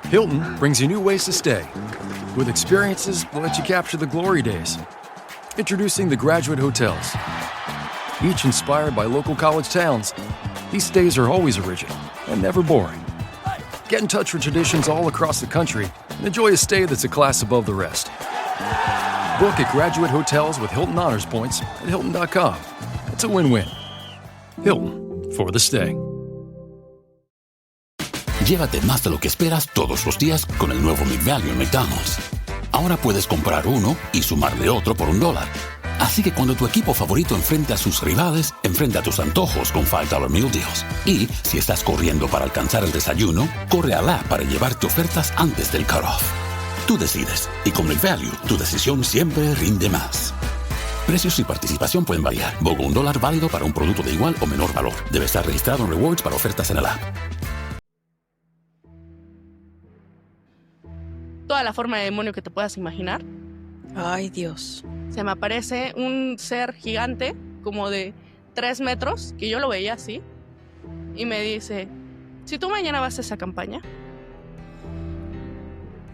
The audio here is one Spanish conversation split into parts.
Hilton brings you new ways to stay, with experiences that let you capture the glory days. Introducing the Graduate Hotels. Each inspired by local college towns, these stays are always original and never boring. Get in touch with traditions all across the country and enjoy a stay that's a class above the rest. Book at Graduate Hotels with Hilton Honors Points at Hilton.com. It's a win-win. Hilton, for the stay. Llévate más de lo que esperas todos los días con el nuevo McValue en McDonald's. Ahora puedes comprar uno y sumarle otro por $1. Así que cuando tu equipo favorito enfrente a sus rivales, enfrenta tus antojos con $5 Meal Deals. Y si estás corriendo para alcanzar el desayuno, corre al app para llevarte ofertas antes del cutoff. Tú decides, y con McValue, tu decisión siempre rinde más. Precios y participación pueden variar. BOGO $1 válido para un producto de igual o menor valor. Debe estar registrado en Rewards para ofertas en el app. Toda la forma de demonio que te puedas imaginar. Ay, Dios. Se me aparece un ser gigante, como de 3 metros, que yo lo veía así, y me dice, si tú mañana vas a esa campaña,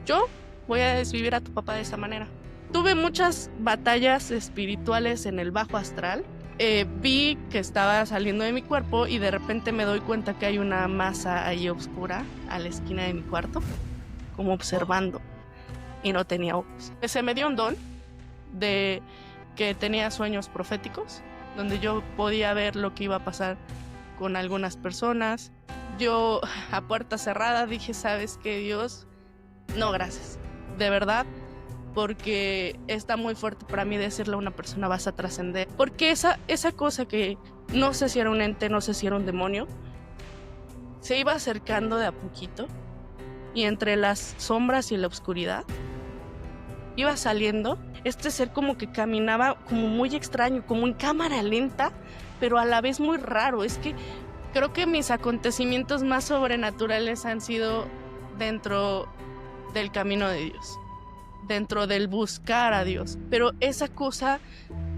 yo voy a desvivir a tu papá de esa manera. Tuve muchas batallas espirituales en el bajo astral. Vi que estaba saliendo de mi cuerpo y de repente me doy cuenta que hay una masa ahí oscura a la esquina de mi cuarto, como observando, y no tenía ojos. Se me dio un don de que tenía sueños proféticos, donde yo podía ver lo que iba a pasar con algunas personas. Yo, a puerta cerrada, dije, ¿sabes qué, Dios? No, gracias. De verdad, porque está muy fuerte para mí decirle a una persona, vas a trascender. Porque esa cosa que no sé si era un ente, no sé si era un demonio, se iba acercando de a poquito, y entre las sombras y la oscuridad iba saliendo este ser como que caminaba como muy extraño, como en cámara lenta, pero a la vez muy raro. Es que creo que mis acontecimientos más sobrenaturales han sido dentro del camino de Dios, dentro del buscar a Dios, pero esa cosa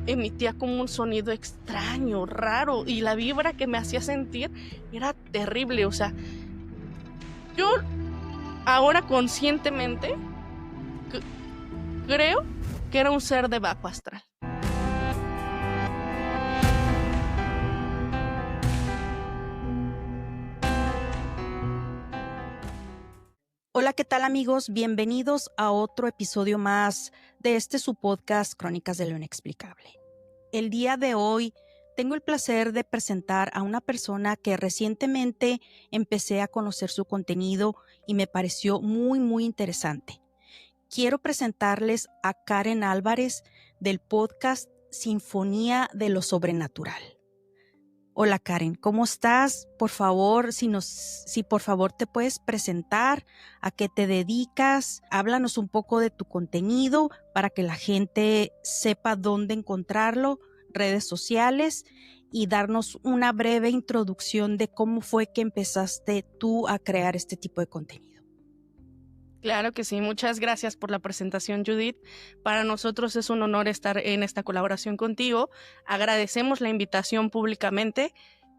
emitía como un sonido extraño, raro, y la vibra que me hacía sentir era terrible. O sea, yo ahora conscientemente creo que era un ser de bajo astral. Hola, ¿qué tal, amigos? Bienvenidos a otro episodio más de su podcast Crónicas de lo Inexplicable. El día de hoy tengo el placer de presentar a una persona que recientemente empecé a conocer su contenido y me pareció muy, muy interesante. Quiero presentarles a Karen Álvarez del podcast Sinfonía de lo Sobrenatural. Hola, Karen, ¿cómo estás? Por favor, si por favor te puedes presentar, a qué te dedicas, háblanos un poco de tu contenido para que la gente sepa dónde encontrarlo, redes sociales, y darnos una breve introducción de cómo fue que empezaste tú a crear este tipo de contenido. Claro que sí, muchas gracias por la presentación, Judith. Para nosotros es un honor estar en esta colaboración contigo. Agradecemos la invitación públicamente.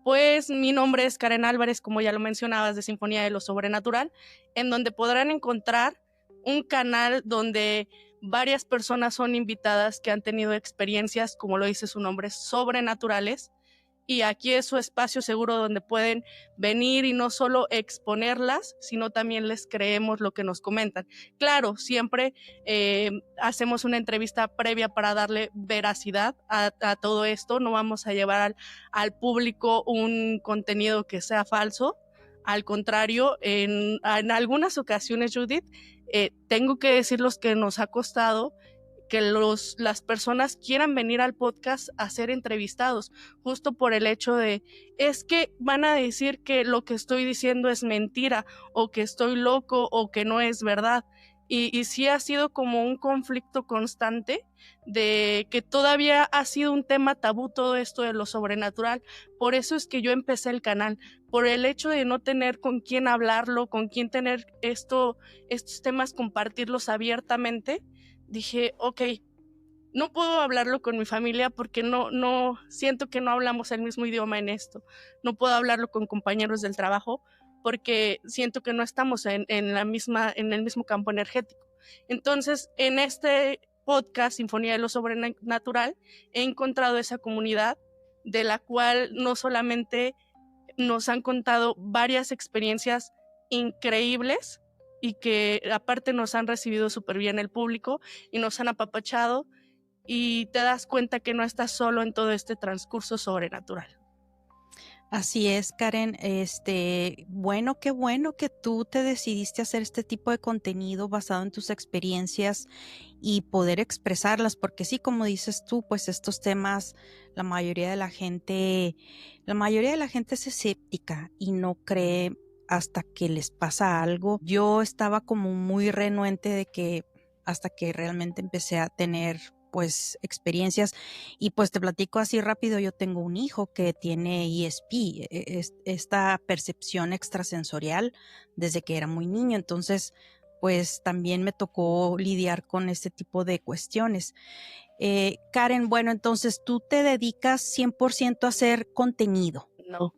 Pues mi nombre es Karen Álvarez, como ya lo mencionabas, de Sinfonía de lo Sobrenatural, en donde podrán encontrar un canal donde varias personas son invitadas que han tenido experiencias, como lo dice su nombre, sobrenaturales. Y aquí es su espacio seguro donde pueden venir y no solo exponerlas, sino también les creemos lo que nos comentan. Claro, siempre hacemos una entrevista previa para darle veracidad a todo esto. No vamos a llevar al público un contenido que sea falso. Al contrario, en algunas ocasiones, Judith, tengo que decirles que nos ha costado que las personas quieran venir al podcast a ser entrevistados, justo por el hecho de, es que van a decir que lo que estoy diciendo es mentira, o que estoy loco, o que no es verdad. Y sí ha sido como un conflicto constante de que todavía ha sido un tema tabú todo esto de lo sobrenatural. Por eso es que yo empecé el canal, por el hecho de no tener con quién hablarlo, con quién tener estos temas, compartirlos abiertamente. Dije, ok, no puedo hablarlo con mi familia porque no siento que no hablamos el mismo idioma en esto. No puedo hablarlo con compañeros del trabajo porque siento que no estamos en el mismo campo energético. Entonces, en este podcast, Sinfonía de lo Sobrenatural, he encontrado esa comunidad de la cual no solamente nos han contado varias experiencias increíbles y que aparte nos han recibido súper bien el público y nos han apapachado, y te das cuenta que no estás solo en todo este transcurso sobrenatural. Así es, Karen. Bueno, qué bueno que tú te decidiste hacer este tipo de contenido basado en tus experiencias y poder expresarlas, porque sí, como dices tú, pues estos temas, la mayoría de la gente es escéptica y no cree hasta que les pasa algo. Yo estaba como muy renuente de que hasta que realmente empecé a tener pues experiencias, y pues te platico así rápido. Yo tengo un hijo que tiene ESP, esta percepción extrasensorial, desde que era muy niño, entonces pues también me tocó lidiar con este tipo de cuestiones. Karen, bueno, entonces tú te dedicas 100% a hacer contenido. No.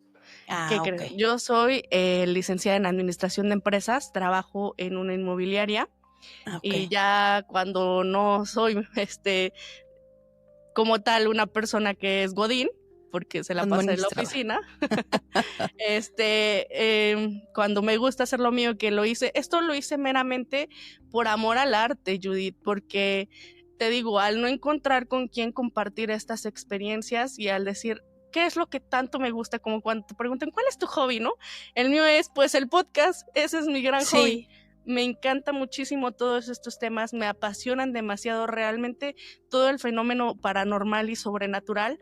¿Qué Ok. crees? Yo soy licenciada en Administración de Empresas, trabajo en una inmobiliaria. Ok. Y ya cuando no soy como tal una persona que es godín, porque se la pasa en la oficina, cuando me gusta hacer lo mío, que esto lo hice meramente por amor al arte, Judith, porque te digo, al no encontrar con quién compartir estas experiencias y al decir qué es lo que tanto me gusta, como cuando te preguntan ¿cuál es tu hobby?, ¿no? El mío es pues el podcast, ese es mi gran hobby. Me encanta muchísimo todos estos temas, me apasionan demasiado, realmente todo el fenómeno paranormal y sobrenatural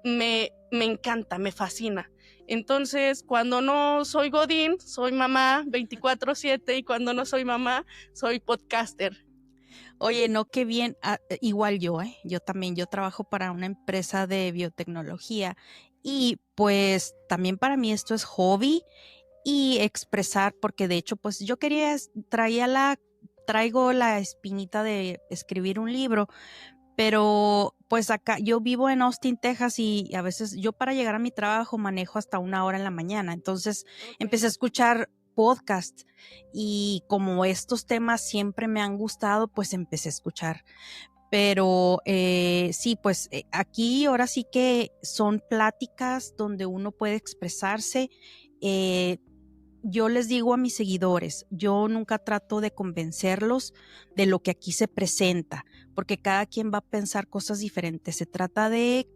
me encanta, me fascina. Entonces, cuando no soy godín, soy mamá 24/7, y cuando no soy mamá, soy podcaster. Oye, no, qué bien. Igual yo también, yo trabajo para una empresa de biotecnología, y pues también para mí esto es hobby y expresar, porque de hecho pues yo traigo la espinita de escribir un libro, pero pues acá yo vivo en Austin, Texas, y a veces yo para llegar a mi trabajo manejo hasta 1 hora en la mañana. Entonces empecé a escuchar podcasts, y como estos temas siempre me han gustado, pues empecé a escuchar. Pero sí, pues aquí ahora sí que son pláticas donde uno puede expresarse. Yo les digo a mis seguidores, yo nunca trato de convencerlos de lo que aquí se presenta, porque cada quien va a pensar cosas diferentes. Se trata de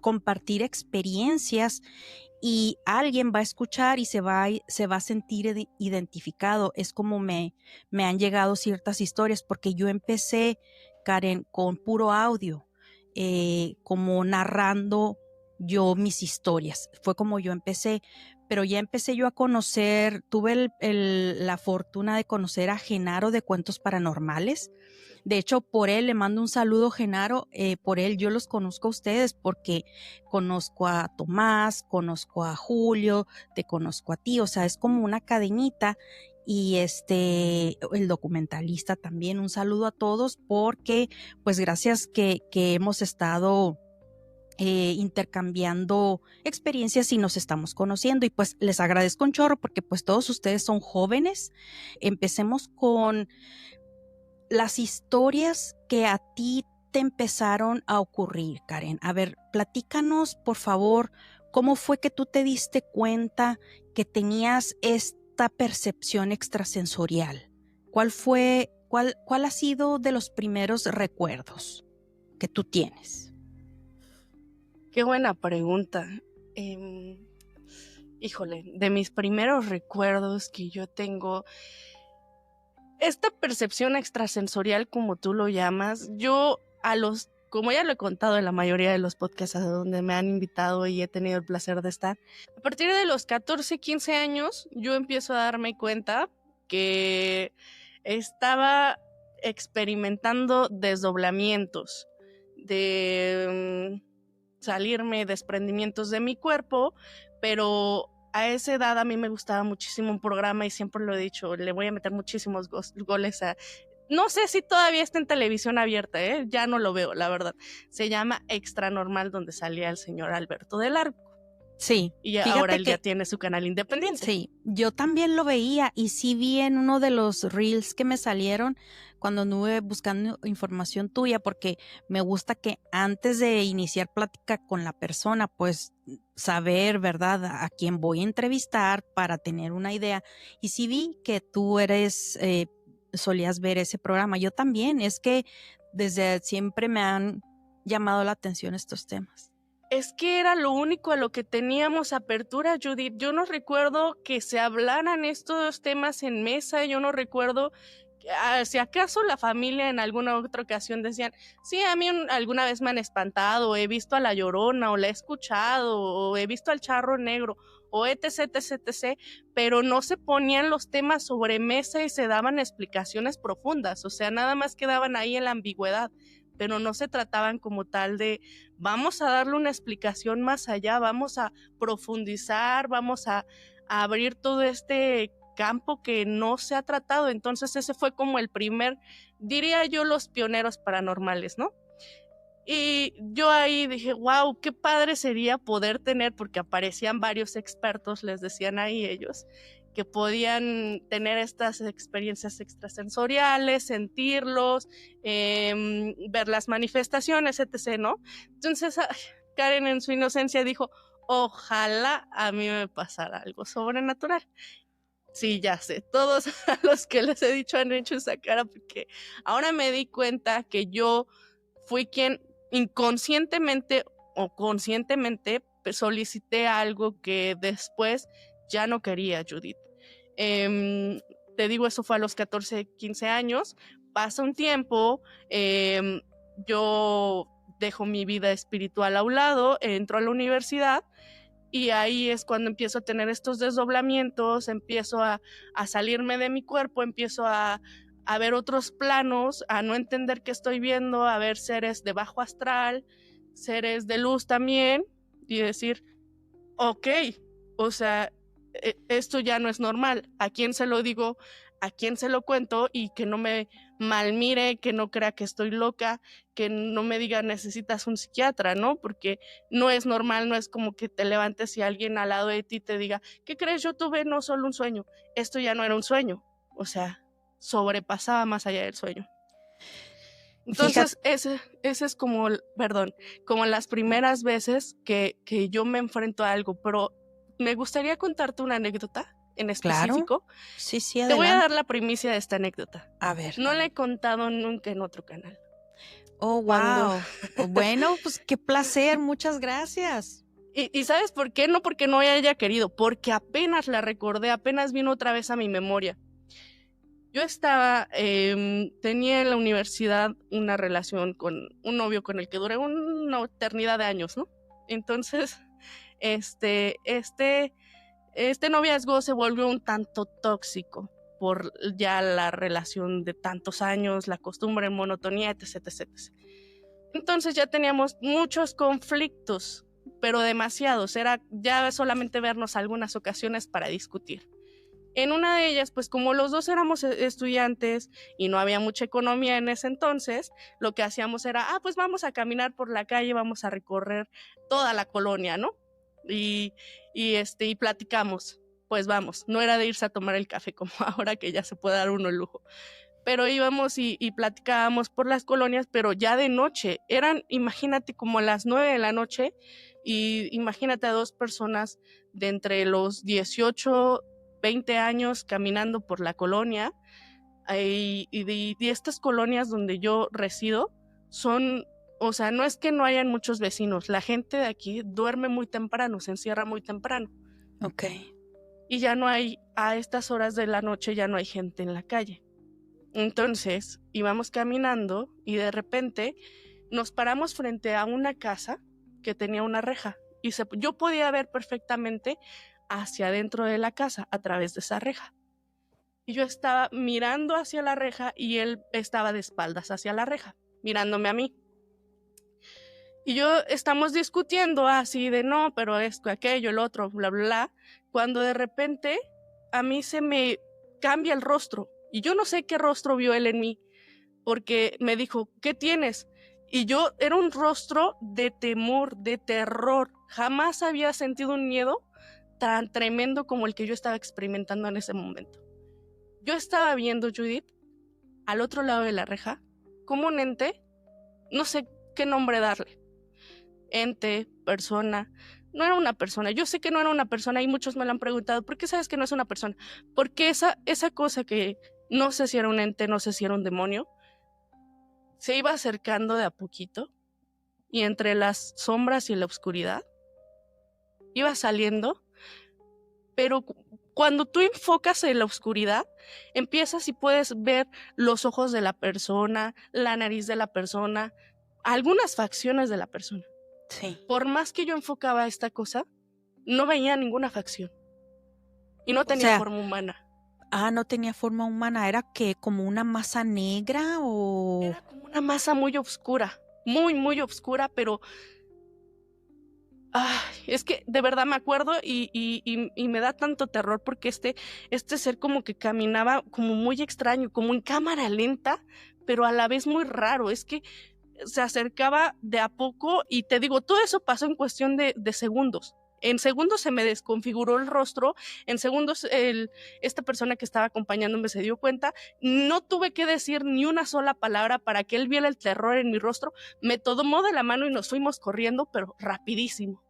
compartir experiencias, y alguien va a escuchar y se va a sentir identificado. Es como me han llegado ciertas historias, porque yo empecé, Karen, con puro audio, como narrando yo mis historias. Fue como yo empecé, pero ya empecé yo a conocer, tuve la fortuna de conocer a Genaro de Cuentos Paranormales. De hecho, por él le mando un saludo, Genaro. Por él yo los conozco a ustedes, porque conozco a Tomás, conozco a Julio, te conozco a ti, o sea, es como una cadenita. Y el documentalista también, un saludo a todos, porque pues gracias que hemos estado intercambiando experiencias y nos estamos conociendo, y pues les agradezco un chorro, porque pues todos ustedes son jóvenes. Empecemos con las historias que a ti te empezaron a ocurrir, Karen. A ver, platícanos, por favor, cómo fue que tú te diste cuenta que tenías esta percepción extrasensorial. ¿Cuál ha sido de los primeros recuerdos que tú tienes? Qué buena pregunta. Híjole, de mis primeros recuerdos que yo tengo, esta percepción extrasensorial, como tú lo llamas, como ya lo he contado en la mayoría de los podcasts a donde me han invitado y he tenido el placer de estar, a partir de los 14, 15 años, yo empiezo a darme cuenta que estaba experimentando desdoblamientos, de salirme desprendimientos de mi cuerpo, pero a esa edad a mí me gustaba muchísimo un programa, y siempre lo he dicho, le voy a meter muchísimos goles a... No sé si todavía está en televisión abierta, ya no lo veo, la verdad. Se llama Extra Normal, donde salía el señor Alberto del Arco. Sí. Y ahora él ya tiene su canal independiente. Sí, yo también lo veía y sí vi en uno de los reels que me salieron cuando anduve buscando información tuya, porque me gusta que antes de iniciar plática con la persona, pues saber, ¿verdad?, a quién voy a entrevistar para tener una idea. Y sí vi que tú solías ver ese programa. Yo también, es que desde siempre me han llamado la atención estos temas. Es que era lo único a lo que teníamos apertura, Judith. Yo no recuerdo que se hablaran estos temas en mesa, yo no recuerdo, si acaso la familia en alguna otra ocasión decían, sí, a mí alguna vez me han espantado, o he visto a La Llorona, o la he escuchado, o he visto al Charro Negro, o etc, etc, etc, pero no se ponían los temas sobre mesa y se daban explicaciones profundas, o sea, nada más quedaban ahí en la ambigüedad, pero no se trataban como tal de vamos a darle una explicación más allá, vamos a profundizar, vamos a abrir todo este campo que no se ha tratado. Entonces ese fue como el primer, diría yo, los pioneros paranormales, ¿no? Y yo ahí dije, wow, qué padre sería poder tener, porque aparecían varios expertos, les decían ahí ellos, que podían tener estas experiencias extrasensoriales, sentirlos, ver las manifestaciones, etc., ¿no? Entonces, Karen en su inocencia dijo, ojalá a mí me pasara algo sobrenatural. Sí, ya sé, todos a los que les he dicho han hecho esa cara, porque ahora me di cuenta que yo fui quien inconscientemente o conscientemente solicité algo que después ya no quería, Judith. Te digo, eso fue a los 14, 15 años, pasa un tiempo, yo dejo mi vida espiritual a un lado, entro a la universidad y ahí es cuando empiezo a tener estos desdoblamientos, empiezo a salirme de mi cuerpo, empiezo a ver otros planos, a no entender qué estoy viendo, a ver seres de bajo astral, seres de luz también, y decir, ok, o sea, esto ya no es normal. ¿A quién se lo digo? ¿A quién se lo cuento? Y que no me malmire, que no crea que estoy loca, que no me diga necesitas un psiquiatra, ¿no? Porque no es normal, no es como que te levantes y alguien al lado de ti te diga, ¿qué crees? Yo tuve no solo un sueño, esto ya no era un sueño, o sea, sobrepasaba más allá del sueño. Entonces, ese es como, como las primeras veces que yo me enfrento a algo, pero me gustaría contarte una anécdota en específico. Claro. Sí, adelante. Te voy a dar la primicia de esta anécdota. A ver. No la he contado nunca en otro canal. Oh, wow. Bueno, pues qué placer, muchas gracias. ¿Y sabes por qué? No porque no haya querido, porque apenas la recordé, apenas vino otra vez a mi memoria. Yo tenía en la universidad una relación con un novio con el que duré una eternidad de años, ¿no? Entonces, este noviazgo se volvió un tanto tóxico por ya la relación de tantos años, la costumbre, monotonía, etc, etc, etc. Entonces ya teníamos muchos conflictos, pero demasiados. Era ya solamente vernos algunas ocasiones para discutir. En una de ellas, pues como los dos éramos estudiantes y no había mucha economía en ese entonces, lo que hacíamos era, pues vamos a caminar por la calle, vamos a recorrer toda la colonia, ¿no? Y platicamos, pues vamos, no era de irse a tomar el café como ahora que ya se puede dar uno el lujo, pero íbamos y platicábamos por las colonias, pero ya de noche, eran, imagínate, como las 9 de la noche, y imagínate a dos personas de entre los 18, 20 años caminando por la colonia, y de estas colonias donde yo resido son, o sea, no es que no hayan muchos vecinos, la gente de aquí duerme muy temprano, se encierra muy temprano. Ok. Y ya no hay, a estas horas de la noche ya no hay gente en la calle. Entonces íbamos caminando y de repente nos paramos frente a una casa que tenía una reja y yo podía ver perfectamente hacia adentro de la casa a través de esa reja. Y yo estaba mirando hacia la reja y él estaba de espaldas hacia la reja, mirándome a mí. Y yo estamos discutiendo así de no, pero esto, aquello, el otro, bla, bla, bla, cuando de repente a mí se me cambia el rostro. Y yo no sé qué rostro vio él en mí, porque me dijo, ¿qué tienes? Y yo, era un rostro de temor, de terror, Jamás había sentido un miedo tan tremendo como el que yo estaba experimentando en ese momento. Yo estaba viendo, Judith, al otro lado de la reja, como un ente, no sé qué nombre darle, ente, persona, no era una persona, yo sé que no era una persona y muchos me lo han preguntado, ¿por qué sabes que no es una persona? Porque esa cosa que no sé si era un ente, no sé si era un demonio, se iba acercando de a poquito y entre las sombras y la oscuridad iba saliendo, pero cuando tú enfocas en la oscuridad, empiezas y puedes ver los ojos de la persona, la nariz de la persona, algunas facciones de la persona. Sí. Por más que yo enfocaba esta cosa, no veía ninguna facción y no tenía forma humana. No tenía forma humana, ¿era que como una masa negra o...? Era como una masa muy oscura, muy, muy oscura, pero... es que de verdad me acuerdo y me da tanto terror porque este ser como que caminaba como muy extraño, como en cámara lenta, pero a la vez muy raro. Es que se acercaba de a poco y te digo, todo eso pasó en cuestión de segundos. En segundos se me desconfiguró el rostro, en segundos esta persona que estaba acompañándome se dio cuenta, no tuve que decir ni una sola palabra para que él viera el terror en mi rostro, me tomó de la mano y nos fuimos corriendo, pero rapidísimo.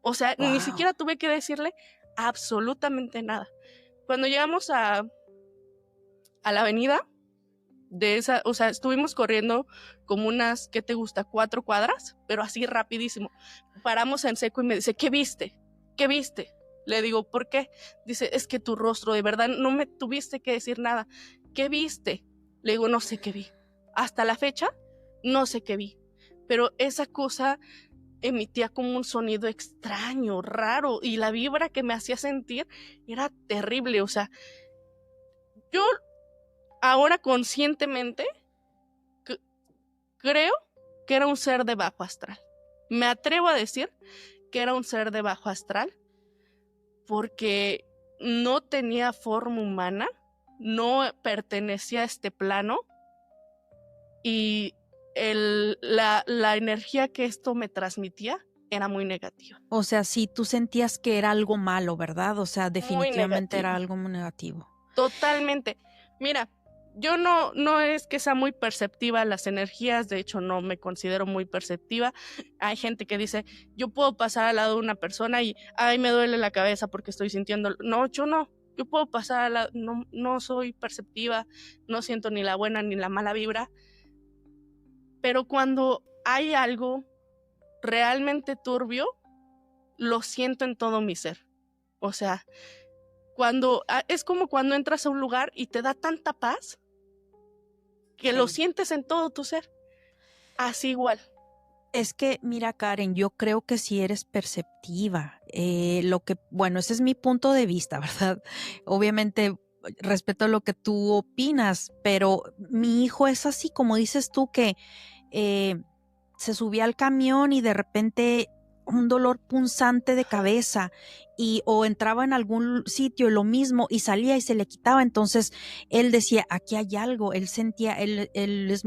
O sea, Wow. Ni siquiera tuve que decirle absolutamente nada. Cuando llegamos a la avenida, o sea, estuvimos corriendo como unas, ¿qué te gusta? 4 cuadras, pero así rapidísimo. Paramos en seco y me dice, ¿qué viste? ¿Qué viste? Le digo, ¿por qué? Dice, es que tu rostro, de verdad, no me tuviste que decir nada. ¿Qué viste? Le digo, no sé qué vi. Hasta la fecha, no sé qué vi. Pero esa cosa emitía como un sonido extraño, raro, y la vibra que me hacía sentir era terrible. O sea, yo ahora conscientemente creo que era un ser de bajo astral. Me atrevo a decir que era un ser de bajo astral porque no tenía forma humana, no pertenecía a este plano y la energía que esto me transmitía era muy negativa. O sea, sí, tú sentías que era algo malo, ¿verdad? O sea, definitivamente era algo muy negativo. Totalmente. Mira, yo no es que sea muy perceptiva a las energías, de hecho no me considero muy perceptiva. Hay gente que dice, yo puedo pasar al lado de una persona y, ay, me duele la cabeza porque estoy sintiendo... No, yo no. Yo puedo pasar al lado, no soy perceptiva, no siento ni la buena ni la mala vibra. Pero cuando hay algo realmente turbio, lo siento en todo mi ser. O sea, es como cuando entras a un lugar y te da tanta paz que lo sientes en todo tu ser. Así igual. Es que, mira, Karen, yo creo que sí eres perceptiva. Bueno, ese es mi punto de vista, ¿verdad? Obviamente respeto lo que tú opinas, pero mi hijo es así, como dices tú, que se subía al camión y de repente un dolor punzante de cabeza o entraba en algún sitio lo mismo y salía y se le quitaba. Entonces él decía, aquí hay algo, él sentía, él es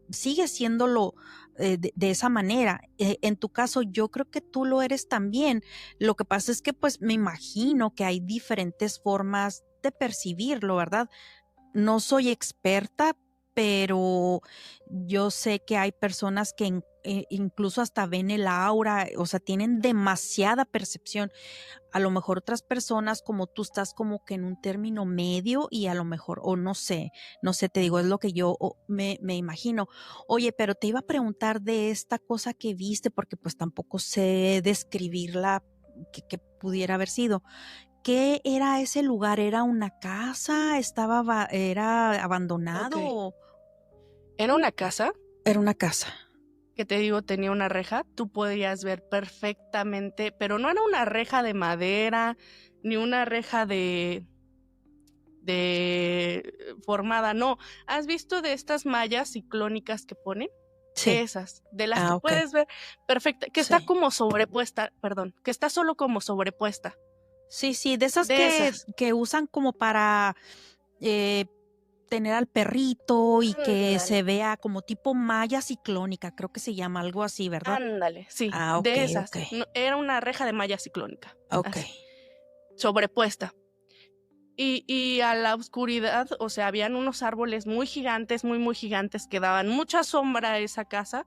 sigue siéndolo de esa manera. En tu caso, yo creo que tú lo eres también. Lo que pasa es que pues me imagino que hay diferentes formas de percibirlo, ¿verdad? No soy experta, pero yo sé que hay personas que incluso hasta ven el aura, o sea, tienen demasiada percepción. A lo mejor otras personas como tú estás como que en un término medio y a lo mejor, o no sé, te digo, es lo que yo me imagino. Oye, pero te iba a preguntar de esta cosa que viste, porque pues tampoco sé describirla que pudiera haber sido. ¿Qué era ese lugar? ¿Era una casa? ¿Era abandonado? Okay. Era una casa. Era una casa. Que te digo, tenía una reja. Tú podías ver perfectamente, pero no era una reja de madera, ni una reja de formada, no. ¿Has visto de estas mallas ciclónicas que ponen? Sí. Esas, de las que puedes ver perfecta, que está como sobrepuesta, perdón, que está solo como sobrepuesta. Sí, de esas que usan como para tener al perrito y que Ándale. se vea como tipo malla ciclónica, creo que se llama algo así, ¿verdad? Ándale, sí, Ah, ok, de esas. ok, Era una reja de malla ciclónica, ok. así, sobrepuesta. Y a la oscuridad, o sea, habían unos árboles muy gigantes, muy, muy gigantes, que daban mucha sombra a esa casa.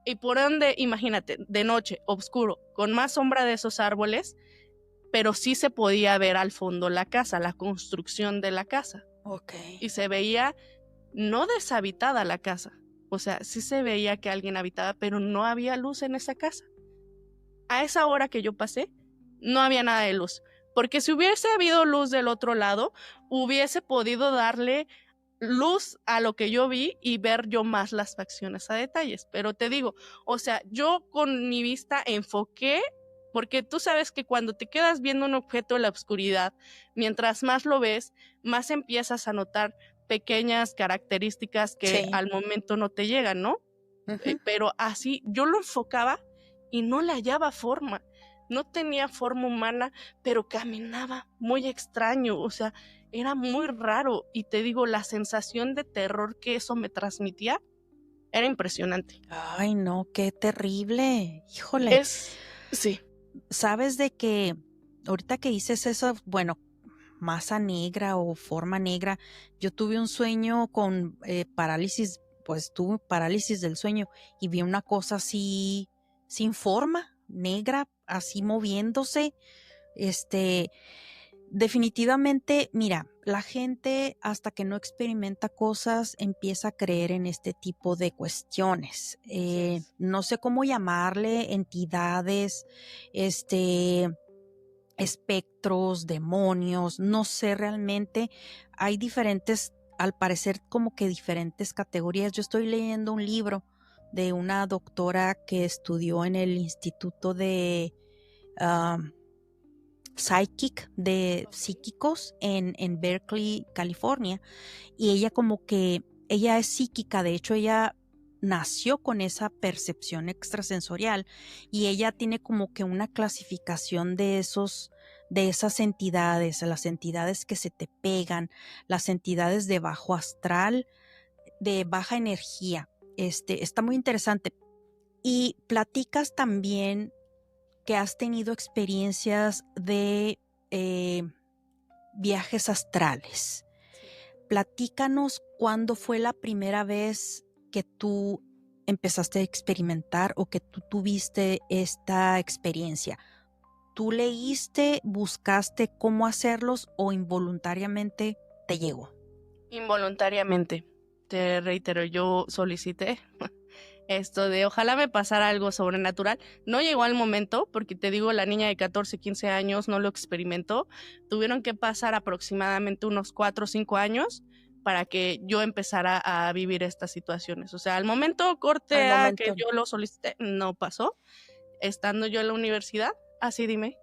Y por ende, imagínate, de noche, oscuro, con más sombra de esos árboles, pero sí se podía ver al fondo la casa, la construcción de la casa. Ok. Y se veía no deshabitada la casa. O sea, sí se veía que alguien habitaba, pero no había luz en esa casa. A esa hora que yo pasé, no había nada de luz. Porque si hubiese habido luz del otro lado, hubiese podido darle luz a lo que yo vi y ver yo más las facciones a detalles. Pero te digo, o sea, yo con mi vista enfoqué, porque tú sabes que cuando te quedas viendo un objeto en la oscuridad, mientras más lo ves, más empiezas a notar pequeñas características que Sí. al momento no te llegan, ¿no? Ujú. Pero así yo lo enfocaba y no le hallaba forma. No tenía forma humana, pero caminaba muy extraño, o sea, era muy raro. Y te digo, la sensación de terror que eso me transmitía era impresionante. Ay, no, qué terrible. Híjole, Sí, sabes de que ahorita que dices eso, bueno, masa negra o forma negra, yo tuve un sueño con parálisis, pues tuve parálisis del sueño y vi una cosa así sin forma, negra, así moviéndose. Este, definitivamente, mira, la gente hasta que no experimenta cosas empieza a creer en este tipo de cuestiones. así es. No sé cómo llamarle, entidades, este, espectros, demonios, no sé realmente. Hay diferentes, al parecer como que diferentes categorías. Yo estoy leyendo un libro de una doctora que estudió en el Instituto de Psychic, de psíquicos en Berkeley, California, y ella como que, ella es psíquica, de hecho ella nació con esa percepción extrasensorial y ella tiene como que una clasificación de esas entidades, las entidades que se te pegan, las entidades de bajo astral, de baja energía. Está muy interesante. Y platicas también que has tenido experiencias de eh, viajes astrales. Sí. Platícanos cuándo fue la primera vez que tú empezaste a experimentar o que tú tuviste esta experiencia. ¿Tú leíste, buscaste cómo hacerlos o involuntariamente te llegó? Involuntariamente, te reitero, yo solicité esto de ojalá me pasara algo sobrenatural. No llegó al momento, porque te digo, la niña de 14, 15 años no lo experimentó. Tuvieron que pasar aproximadamente unos 4 o 5 años para que yo empezara a vivir estas situaciones. O sea, al momento Al corte a que momento. yo lo solicité, no pasó. Estando yo en la universidad, así dime.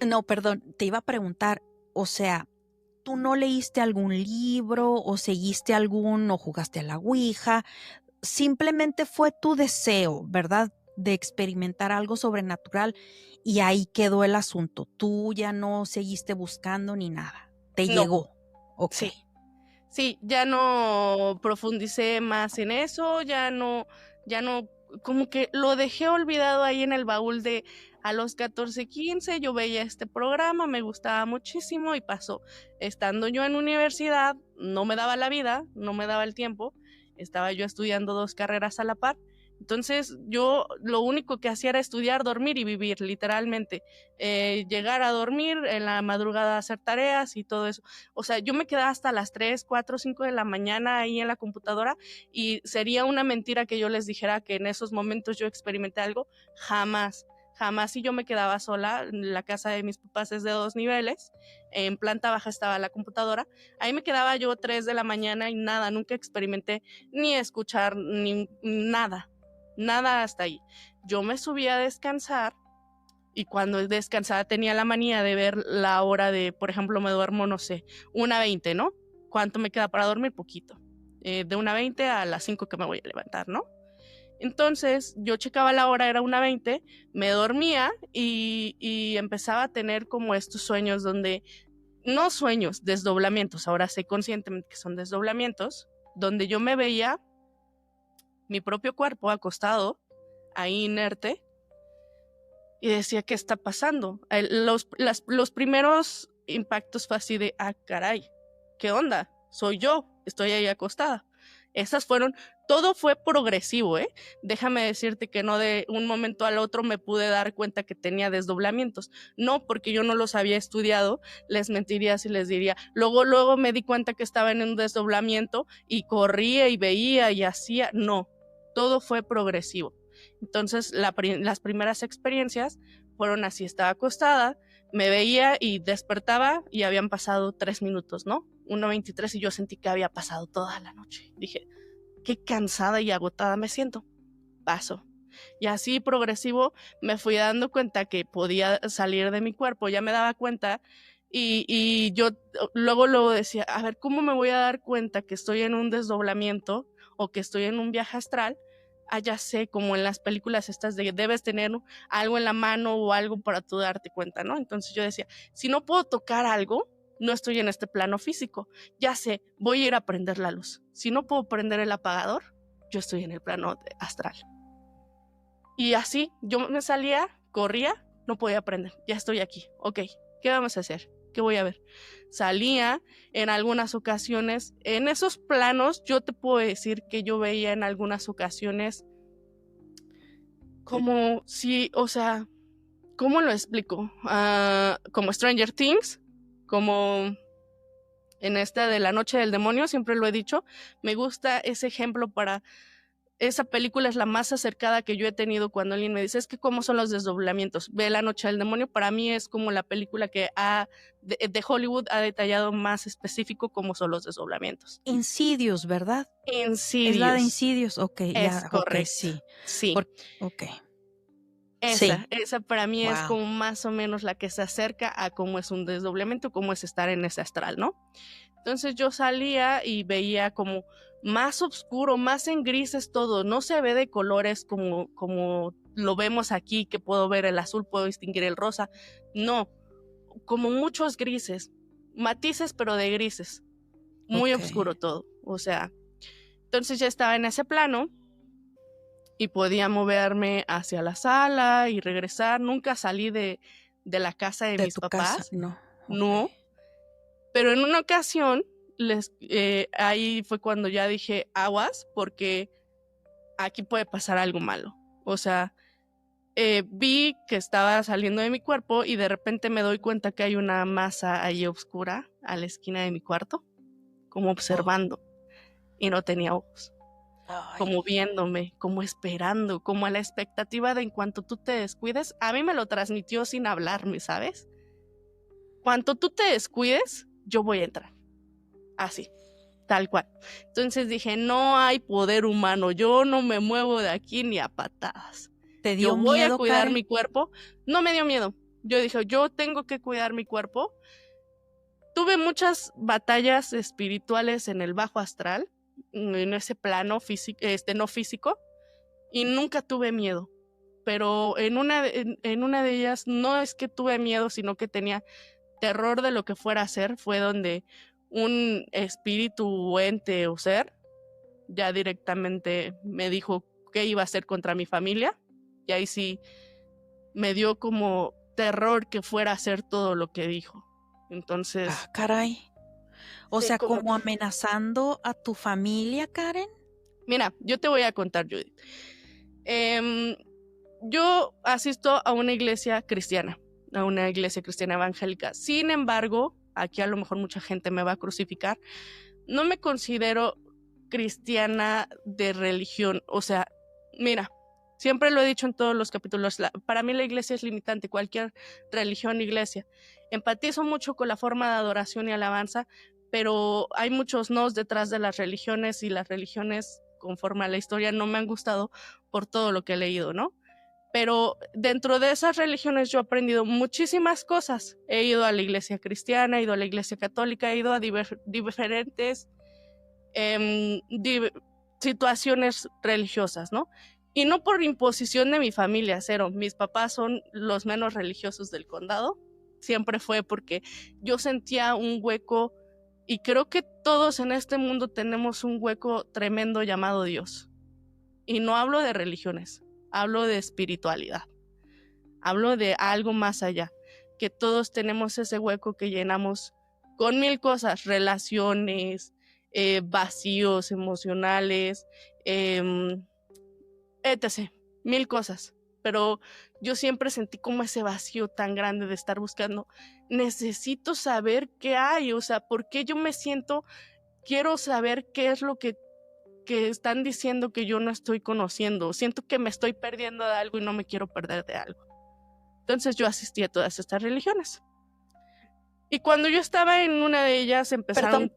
No, perdón, te iba a preguntar, o sea, ¿tú no leíste algún libro o seguiste algún o jugaste a la ouija? Simplemente fue tu deseo, ¿verdad? De experimentar algo sobrenatural y ahí quedó el asunto. Tú ya no seguiste buscando ni nada. Te No, llegó. Ok. sí. Sí, ya no profundicé más en eso, ya no, como que lo dejé olvidado ahí en el baúl de a los 14, 15, yo veía este programa, me gustaba muchísimo y pasó. Estando yo en universidad, no me daba la vida, no me daba el tiempo, estaba yo estudiando 2 carreras a la par. Entonces yo lo único que hacía era estudiar, dormir y vivir, literalmente. Llegar a dormir, en la madrugada hacer tareas y todo eso. O sea, yo me quedaba hasta las 3, 4, 5 de la mañana ahí en la computadora y sería una mentira que yo les dijera que en esos momentos yo experimenté algo. Jamás, jamás. Si yo me quedaba sola, la casa de mis papás es de 2 niveles, en planta baja estaba la computadora, ahí me quedaba yo 3 de la mañana y nada, nunca experimenté ni escuchar ni nada, nada hasta ahí. Yo me subía a descansar y cuando descansaba tenía la manía de ver la hora de, por ejemplo, me duermo, no sé, 1:20, ¿no? ¿Cuánto me queda para dormir? Poquito. De 1:20 a las 5 que me voy a levantar, ¿no? Entonces yo checaba la hora, era 1:20, me dormía y empezaba a tener como estos sueños donde no sueños, desdoblamientos, ahora sé conscientemente que son desdoblamientos, donde yo me veía mi propio cuerpo acostado, ahí inerte, y decía, ¿qué está pasando? Los primeros impactos fue así de, caray, ¿qué onda? Soy yo, estoy ahí acostada. Todo fue progresivo, ¿eh? Déjame decirte que no de un momento al otro me pude dar cuenta que tenía desdoblamientos. No, porque yo no los había estudiado, les mentiría si les diría. Luego me di cuenta que estaba en un desdoblamiento y corría y veía y hacía. No, todo fue progresivo. Entonces, las primeras experiencias fueron así, estaba acostada, me veía y despertaba y habían pasado 3 minutos, ¿no? 1:23 y yo sentí que había pasado toda la noche. Dije, qué cansada y agotada me siento. Paso. Y así progresivo me fui dando cuenta que podía salir de mi cuerpo, ya me daba cuenta y yo luego decía, a ver, ¿cómo me voy a dar cuenta que estoy en un desdoblamiento o que estoy en un viaje astral? Ya sé, como en las películas estas de debes tener algo en la mano o algo para tú darte cuenta, ¿no? Entonces yo decía, si no puedo tocar algo, no estoy en este plano físico. Ya sé, voy a ir a prender la luz. Si no puedo prender el apagador, yo estoy en el plano astral. Y así, yo me salía, corría, no podía prender. Ya estoy aquí. Ok, ¿qué vamos a hacer? ¿Qué voy a ver? Salía en algunas ocasiones, en esos planos, yo te puedo decir que yo veía en algunas ocasiones como si, o sea, ¿cómo lo explico? Como Stranger Things, como en esta de La Noche del Demonio, siempre lo he dicho, me gusta ese ejemplo para... Esa película es la más acercada que yo he tenido cuando alguien me dice, es que cómo son los desdoblamientos. Ve La Noche del Demonio, para mí es como la película que de Hollywood ha detallado más específico cómo son los desdoblamientos. Insidious, ¿verdad? Insidious. Es la de Insidious, ok, es ya, correcto. Okay, sí. Sí. Ok. Esa para mí es como más o menos la que se acerca a cómo es un desdoblamiento, cómo es estar en ese astral, ¿no? Entonces yo salía y veía como más oscuro, más en grises todo, no se ve de colores como lo vemos aquí, que puedo ver el azul, puedo distinguir el rosa, no, como muchos grises, matices pero de grises, muy oscuro todo, o sea, entonces ya estaba en ese plano y podía moverme hacia la sala y regresar, nunca salí de la casa de mis papás, casa, no. No, pero en una ocasión ahí fue cuando ya dije aguas, porque aquí puede pasar algo malo. O sea, vi que estaba saliendo de mi cuerpo y de repente me doy cuenta que hay una masa ahí oscura a la esquina de mi cuarto, como observando, y no tenía ojos. Ay. Como viéndome, como esperando, como a la expectativa de en cuanto tú te descuides. A mí me lo transmitió sin hablarme, ¿sabes? Cuanto tú te descuides, yo voy a entrar. Así, tal cual. Entonces dije, no hay poder humano, yo no me muevo de aquí ni a patadas. ¿Te dio yo voy miedo, a cuidar Karen? mi cuerpo. No me dio miedo. Yo dije, yo tengo que cuidar mi cuerpo. Tuve muchas batallas espirituales en el bajo astral, en ese plano físico, no físico, y nunca tuve miedo. Pero en una de ellas no es que tuve miedo, sino que tenía terror de lo que fuera a ser. Fue donde un espíritu o ente o ser ya directamente me dijo qué iba a hacer contra mi familia, y ahí sí me dio como terror que fuera a hacer todo lo que dijo. Entonces... caray. O sí, sea, como amenazando a tu familia, Karen. Mira, yo te voy a contar, Judith. Yo asisto a una iglesia cristiana evangélica. Sin embargo, aquí a lo mejor mucha gente me va a crucificar, no me considero cristiana de religión. O sea, mira, siempre lo he dicho en todos los capítulos, para mí la iglesia es limitante, cualquier religión, iglesia. Empatizo mucho con la forma de adoración y alabanza, pero hay muchos nos detrás de las religiones, y las religiones, conforme a la historia, no me han gustado por todo lo que he leído, ¿no? Pero dentro de esas religiones yo he aprendido muchísimas cosas. He ido a la iglesia cristiana, he ido a la iglesia católica, he ido a diferentes situaciones religiosas, ¿no? Y no por imposición de mi familia, cero. Mis papás son los menos religiosos del condado, siempre fue porque yo sentía un hueco, y creo que todos en este mundo tenemos un hueco tremendo llamado Dios. Y no hablo de religiones, hablo de espiritualidad, hablo de algo más allá, que todos tenemos ese hueco que llenamos con mil cosas, relaciones, vacíos emocionales, etc., mil cosas. Pero yo siempre sentí como ese vacío tan grande de estar buscando. Necesito saber qué hay, o sea, ¿por qué yo me siento? Quiero saber qué es lo que están diciendo que yo no estoy conociendo. Siento que me estoy perdiendo de algo y no me quiero perder de algo. Entonces yo asistí a todas estas religiones. Y cuando yo estaba en una de ellas empezaron...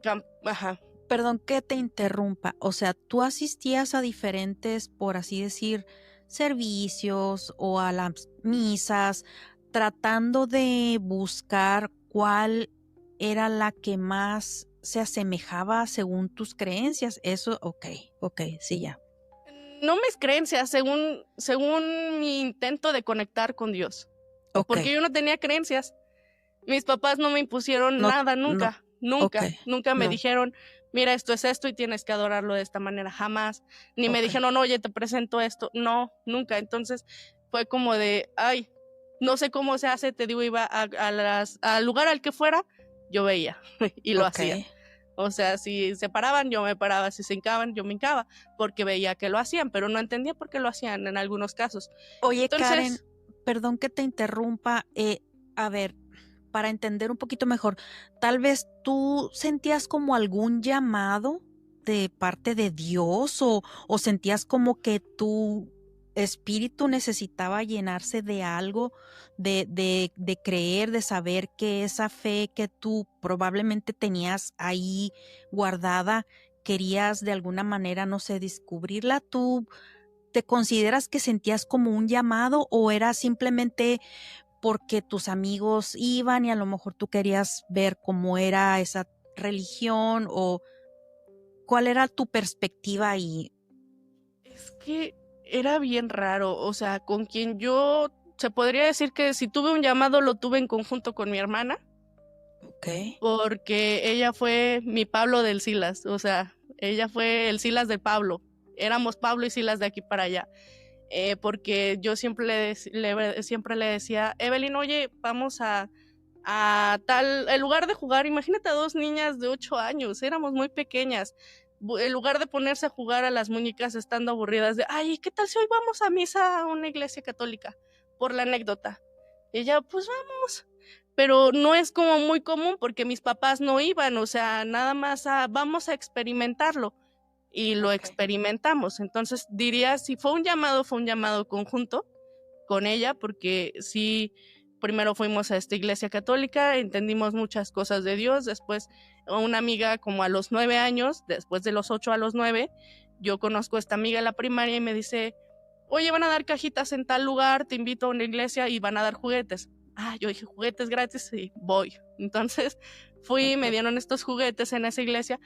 Perdón que te interrumpa. O sea, tú asistías a diferentes, por así decir, servicios o a las misas, tratando de buscar cuál era la que más se asemejaba según tus creencias. Eso, ok, sí, ya. No mis creencias, según mi intento de conectar con Dios. Okay. Porque yo no tenía creencias. Mis papás no me impusieron nada, nunca. Nunca me dijeron, mira, esto es esto y tienes que adorarlo de esta manera, jamás. Ni me dijeron, oye, te presento esto. No, nunca. Entonces fue como de, ay, no sé cómo se hace, te digo, iba al lugar al que fuera, yo veía y lo hacía. O sea, si se paraban, yo me paraba, si se hincaban, yo me hincaba, porque veía que lo hacían, pero no entendía por qué lo hacían en algunos casos. Oye, entonces, Karen, perdón que te interrumpa, a ver, para entender un poquito mejor, tal vez tú sentías como algún llamado de parte de Dios o sentías como que tu espíritu necesitaba llenarse de algo, de creer, de saber que esa fe que tú probablemente tenías ahí guardada, querías de alguna manera, no sé, descubrirla. ¿Tú te consideras que sentías como un llamado o era simplemente porque tus amigos iban y a lo mejor tú querías ver cómo era esa religión o cuál era tu perspectiva ahí? Es que era bien raro, o sea, con quien yo, se podría decir que si tuve un llamado lo tuve en conjunto con mi hermana. Okay. Porque ella fue mi Pablo del Silas, o sea, ella fue el Silas de Pablo. Éramos Pablo y Silas de aquí para allá. Porque yo siempre le decía, Evelyn, oye, vamos a tal, en lugar de jugar, imagínate a 2 niñas de 8 años, éramos muy pequeñas, en lugar de ponerse a jugar a las muñecas estando aburridas de, ay, ¿qué tal si hoy vamos a misa a una iglesia católica? Por la anécdota. Ella, pues vamos. Pero no es como muy común porque mis papás no iban, o sea, nada más vamos a experimentarlo. Y lo experimentamos. Entonces diría, si fue un llamado conjunto con ella, porque sí, primero fuimos a esta iglesia católica, entendimos muchas cosas de Dios, después una amiga como a los 9 años, después de los 8 a los 9, yo conozco a esta amiga en la primaria y me dice, oye, van a dar cajitas en tal lugar, te invito a una iglesia y van a dar juguetes. Yo dije, juguetes gratis, y voy. Entonces fui, me dieron estos juguetes en esa iglesia.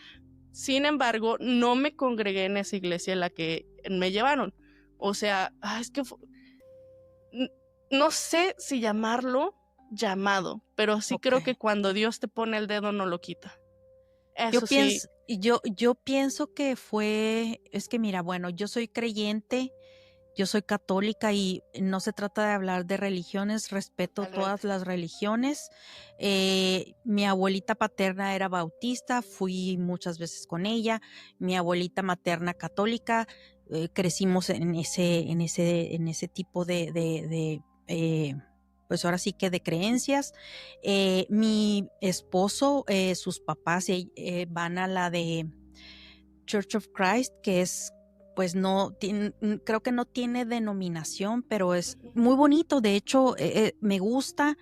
Sin embargo, no me congregué en esa iglesia en la que me llevaron. O sea, es que no sé si llamarlo llamado, pero sí creo que cuando Dios te pone el dedo no lo quita. Eso sí. Yo pienso que es que mira, bueno, yo soy creyente, yo soy católica y no se trata de hablar de religiones, respeto todas las religiones. Mi abuelita paterna era bautista, fui muchas veces con ella. Mi abuelita materna católica, crecimos en ese tipo de pues ahora sí que de creencias. Mi esposo, sus papás van a la de Church of Christ, que es pues no creo que no tiene denominación, pero es muy bonito. De hecho, me gusta.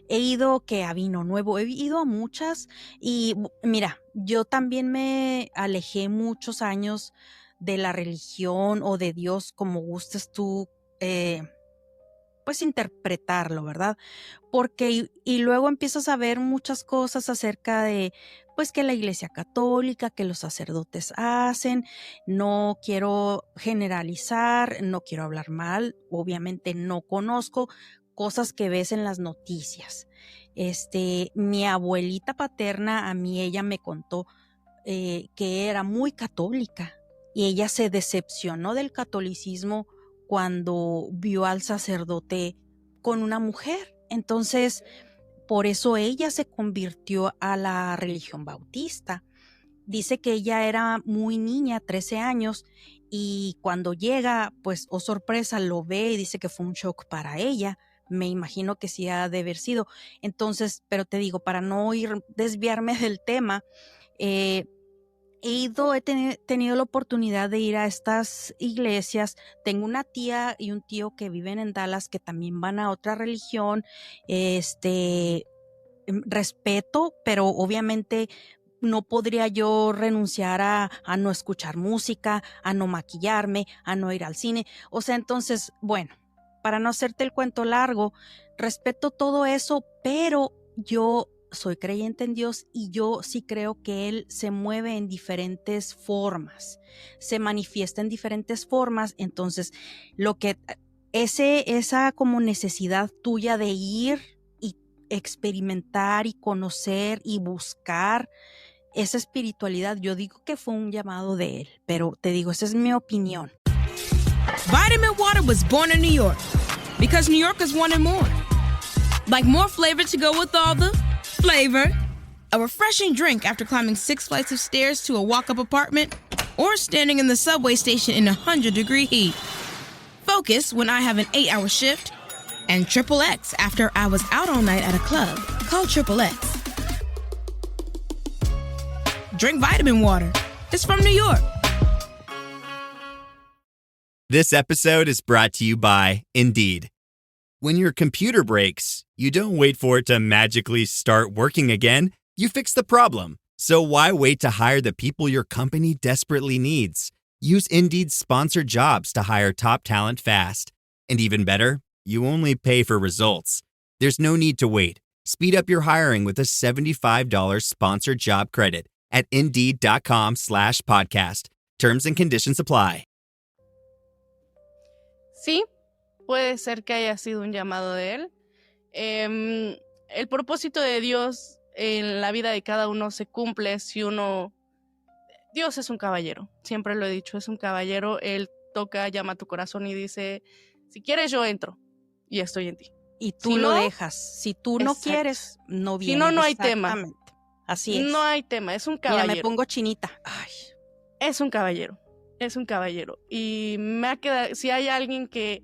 He ido a Vino Nuevo, he ido a muchas y mira, yo también me alejé muchos años de la religión o de Dios, como gustes tú, pues interpretarlo, ¿verdad? Porque y luego empiezas a ver muchas cosas acerca de pues que la iglesia católica, que los sacerdotes hacen. No quiero generalizar, no quiero hablar mal, obviamente no conozco cosas que ves en las noticias. Mi abuelita paterna, a mí ella me contó que era muy católica y ella se decepcionó del catolicismo cuando vio al sacerdote con una mujer. Entonces, por eso ella se convirtió a la religión bautista. Dice que ella era muy niña, 13 años, y cuando llega, pues, oh sorpresa, lo ve y dice que fue un shock para ella. Me imagino que sí ha de haber sido. Entonces, pero te digo, para no desviarme del tema, he tenido la oportunidad de ir a estas iglesias. Tengo una tía y un tío que viven en Dallas que también van a otra religión. Respeto, pero obviamente no podría yo renunciar a no escuchar música, a no maquillarme, a no ir al cine. O sea, entonces, bueno, para no hacerte el cuento largo, respeto todo eso, pero yo soy creyente en Dios y yo sí creo que Él se mueve en diferentes formas, se manifiesta en diferentes formas. Entonces, esa como necesidad tuya de ir y experimentar y conocer y buscar esa espiritualidad, yo digo que fue un llamado de Él, pero te digo, esa es mi opinión. Vitamin Water was born in New York because New Yorkers wanted more. Like more flavor to go with all the flavor. A refreshing drink after climbing 6 flights of stairs to a walk-up apartment, or standing in the subway station in 100-degree heat. Focus when I have an 8-hour shift. And Triple X after I was out all night at a club called Triple X. Drink vitamin water. It's from New York. This episode is brought to you by Indeed. When your computer breaks, you don't wait for it to magically start working again. You fix the problem. So why wait to hire the people your company desperately needs? Use Indeed's sponsored jobs to hire top talent fast. And even better, you only pay for results. There's no need to wait. Speed up your hiring with a $75 sponsored job credit at Indeed.com/podcast. Terms and conditions apply. Sí, puede ser que haya sido un llamado de Él. El propósito de Dios en la vida de cada uno se cumple si uno... Dios es un caballero, siempre lo he dicho, es un caballero. Él toca, llama a tu corazón y dice, si quieres yo entro y estoy en ti. Y tú si lo no, dejas. Si tú no exacto. quieres, no vienes. Si no, no hay tema. Exactamente. Así es. No hay tema, es un caballero. Mira, me pongo chinita. Ay. Es un caballero, es un caballero. Y me ha quedado, si hay alguien que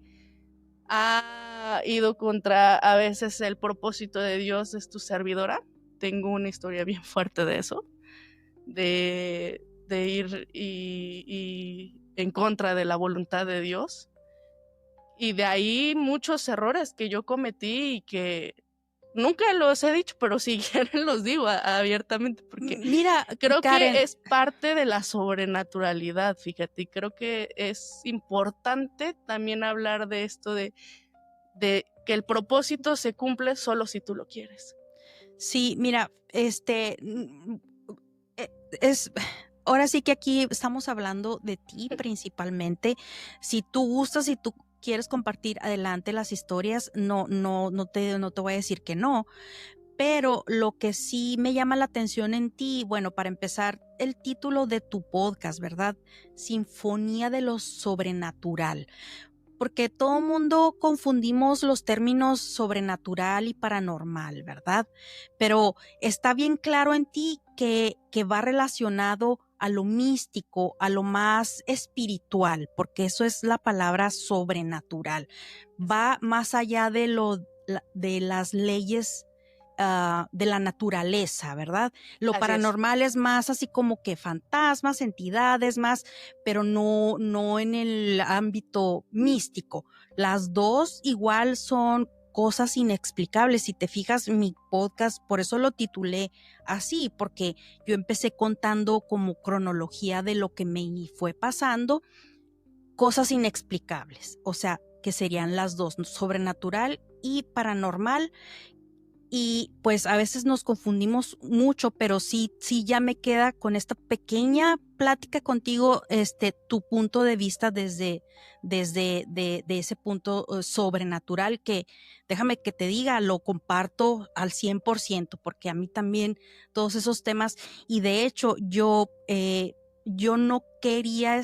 ha ido contra a veces el propósito de Dios, es tu servidora. Tengo una historia bien fuerte de eso, de ir y en contra de la voluntad de Dios. Y de ahí muchos errores que yo cometí y que nunca los he dicho, pero si quieren los digo abiertamente, porque mira, creo Karen, que es parte de la sobrenaturalidad, fíjate, y creo que es importante también hablar de esto de que el propósito se cumple solo si tú lo quieres. Sí, mira, ahora sí que aquí estamos hablando de ti principalmente. Si tú gustas, si tú quieres compartir adelante las historias, no te voy a decir que no. Pero lo que sí me llama la atención en ti, bueno, para empezar, el título de tu podcast, ¿verdad? Sinfonía de lo sobrenatural. Porque todo mundo confundimos los términos sobrenatural y paranormal, ¿verdad? Pero está bien claro en ti que va relacionado a lo místico, a lo más espiritual, porque eso es la palabra sobrenatural. Va más allá de las leyes de la naturaleza, ¿verdad? Lo Así paranormal es más así como que fantasmas, entidades más, pero no en el ámbito místico. Las dos igual son cosas inexplicables. Si te fijas, mi podcast, por eso lo titulé así, porque yo empecé contando como cronología de lo que me fue pasando, cosas inexplicables, o sea, que serían las dos, sobrenatural y paranormal. Y pues a veces nos confundimos mucho, pero sí ya me queda con esta pequeña plática contigo, tu punto de vista desde de ese punto sobrenatural, que déjame que te diga, lo comparto al 100%, porque a mí también todos esos temas, y de hecho yo no quería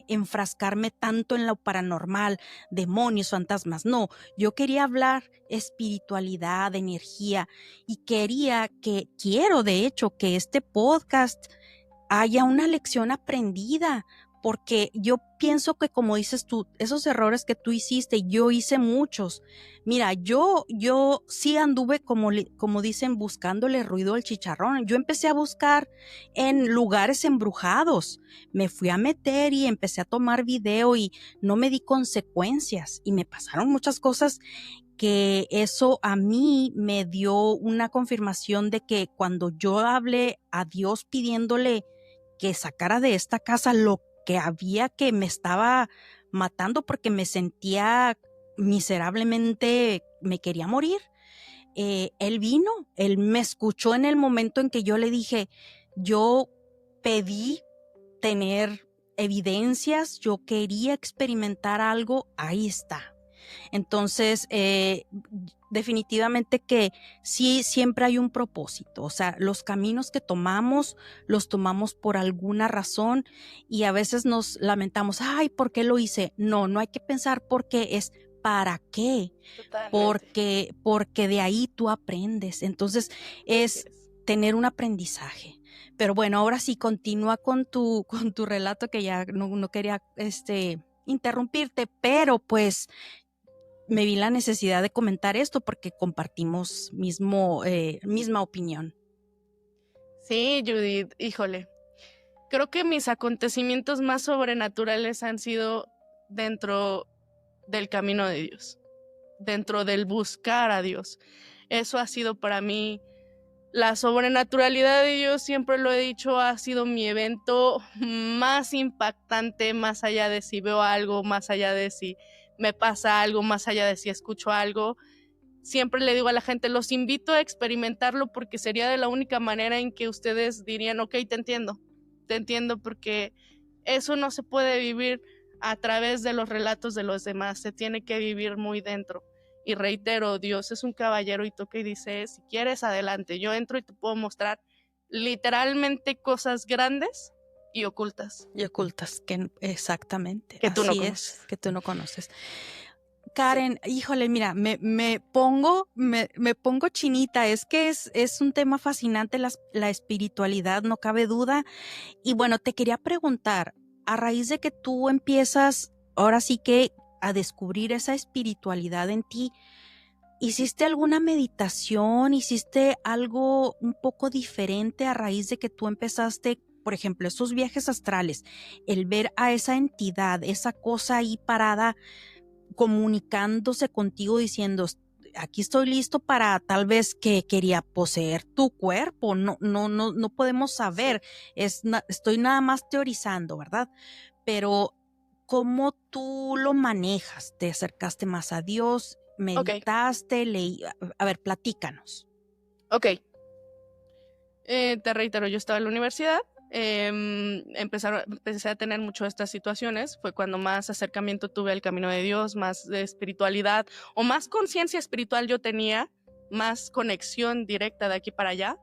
enfrascarme tanto en lo paranormal, demonios, fantasmas, no, yo quería hablar espiritualidad, energía, y quiero de hecho que este podcast haya una lección aprendida, porque yo pienso que, como dices tú, esos errores que tú hiciste, yo hice muchos. Mira, yo sí anduve, como dicen, buscándole ruido al chicharrón. Yo empecé a buscar en lugares embrujados, me fui a meter y empecé a tomar video y no me di consecuencias, y me pasaron muchas cosas, que eso a mí me dio una confirmación de que cuando yo hablé a Dios pidiéndole que sacara de esta casa lo que había, que me estaba matando porque me sentía miserablemente, me quería morir, él vino, él me escuchó en el momento en que yo le dije, yo pedí tener evidencias, yo quería experimentar algo, ahí está. Entonces, definitivamente que sí, siempre hay un propósito. O sea, los caminos que tomamos, los tomamos por alguna razón, y a veces nos lamentamos, ay, ¿por qué lo hice? No hay que pensar por qué, es para qué. Porque de ahí tú aprendes. Entonces, es tener un aprendizaje. Pero bueno, ahora sí, continúa con tu relato, que ya no quería interrumpirte, pero pues me vi la necesidad de comentar esto porque compartimos misma opinión. Sí, Judith, híjole. Creo que mis acontecimientos más sobrenaturales han sido dentro del camino de Dios, dentro del buscar a Dios. Eso ha sido para mí la sobrenaturalidad de Dios, siempre lo he dicho, ha sido mi evento más impactante, más allá de si veo algo, más allá de si me pasa algo, más allá de si escucho algo. Siempre le digo a la gente, los invito a experimentarlo, porque sería de la única manera en que ustedes dirían, ok, te entiendo, porque eso no se puede vivir a través de los relatos de los demás, se tiene que vivir muy dentro. Y reitero, Dios es un caballero y toca y dice, si quieres, adelante, yo entro y te puedo mostrar literalmente cosas grandes y ocultas. Exactamente. Que tú no Así conoces. es, que tú no conoces. Karen, sí. Híjole, mira, me pongo chinita, es que es un tema fascinante, la espiritualidad, no cabe duda. Y bueno, te quería preguntar, a raíz de que tú empiezas, ahora sí que a descubrir esa espiritualidad en ti, ¿hiciste alguna meditación? ¿Hiciste algo un poco diferente a raíz de que tú empezaste, por ejemplo, esos viajes astrales, el ver a esa entidad, esa cosa ahí parada, comunicándose contigo diciendo, aquí estoy listo para, tal vez que quería poseer tu cuerpo? No podemos saber, estoy nada más teorizando, ¿verdad? Pero ¿cómo tú lo manejas? ¿Te acercaste más a Dios? ¿Meditaste? Leí? A ver, platícanos. Ok. Te reitero, yo estaba en la universidad, empecé a tener mucho estas situaciones, fue cuando más acercamiento tuve al camino de Dios, más de espiritualidad o más conciencia espiritual yo tenía, más conexión directa de aquí para allá,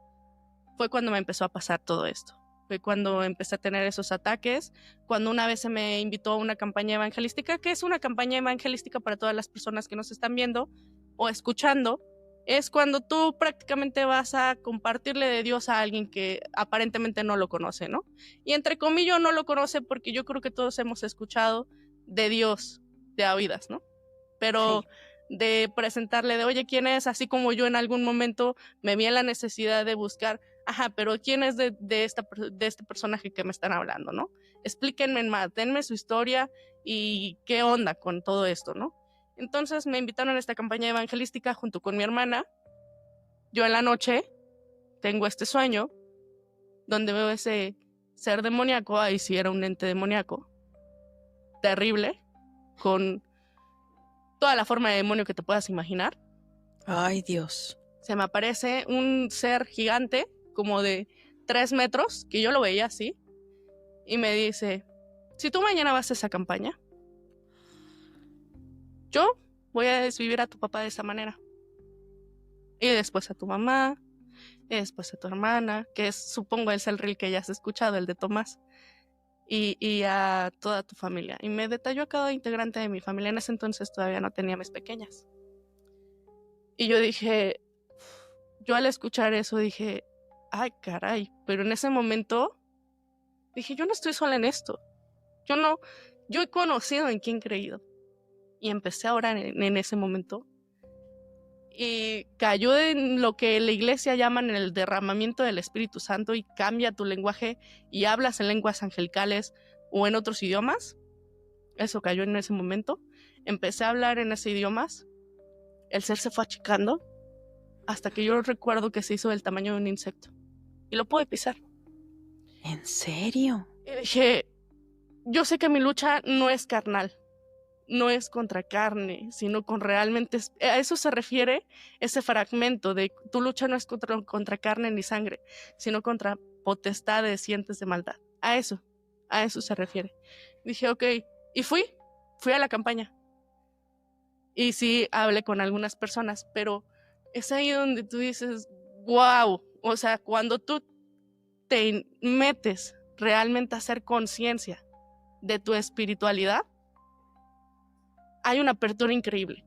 fue cuando me empezó a pasar todo esto. Fue cuando empecé a tener esos ataques, cuando una vez se me invitó a una campaña evangelística, que es una campaña evangelística para todas las personas que nos están viendo o escuchando. Es cuando tú prácticamente vas a compartirle de Dios a alguien que aparentemente no lo conoce, ¿no? Y entre comillas no lo conoce, porque yo creo que todos hemos escuchado de Dios de oídas, ¿no? Pero sí, de presentarle de, oye, ¿quién es? Así como yo en algún momento me vi en la necesidad de buscar, pero ¿quién es de este personaje que me están hablando, ¿no? Explíquenme más, denme su historia y qué onda con todo esto, ¿no? Entonces me invitaron a esta campaña evangelística junto con mi hermana. Yo en la noche tengo este sueño donde veo ese ser demoníaco, ahí sí era un ente demoníaco, terrible, con toda la forma de demonio que te puedas imaginar. Ay, Dios. se me aparece un ser gigante, como de 3 metros, que yo lo veía así, y me dice, si tú mañana vas a esa campaña, yo voy a desvivir a tu papá de esa manera. Y después a tu mamá, y después a tu hermana, que es, supongo es el reel que ya has escuchado, el de Tomás, y a toda tu familia. Y me detalló a cada integrante de mi familia. En ese entonces todavía no tenía mis pequeñas. Y yo dije, yo al escuchar eso dije, ay caray, pero en ese momento dije, yo no estoy sola en esto. Yo he conocido en quién he creído. Y empecé a orar en ese momento. Y cayó en lo que la iglesia llaman el derramamiento del Espíritu Santo y cambia tu lenguaje y hablas en lenguas angelicales o en otros idiomas. Eso cayó en ese momento. Empecé a hablar en ese idiomas. El ser se fue achicando hasta que yo recuerdo que se hizo del tamaño de un insecto. Y lo pude pisar. ¿En serio? Y dije, yo sé que mi lucha no es carnal. No es contra carne, sino con realmente... A eso se refiere ese fragmento de tu lucha no es contra carne ni sangre, sino contra potestades y entes de maldad. A eso se refiere. Dije, ok, y fui a la campaña. Y sí, hablé con algunas personas, pero es ahí donde tú dices, wow, o sea, cuando tú te metes realmente a hacer conciencia de tu espiritualidad, hay una apertura increíble.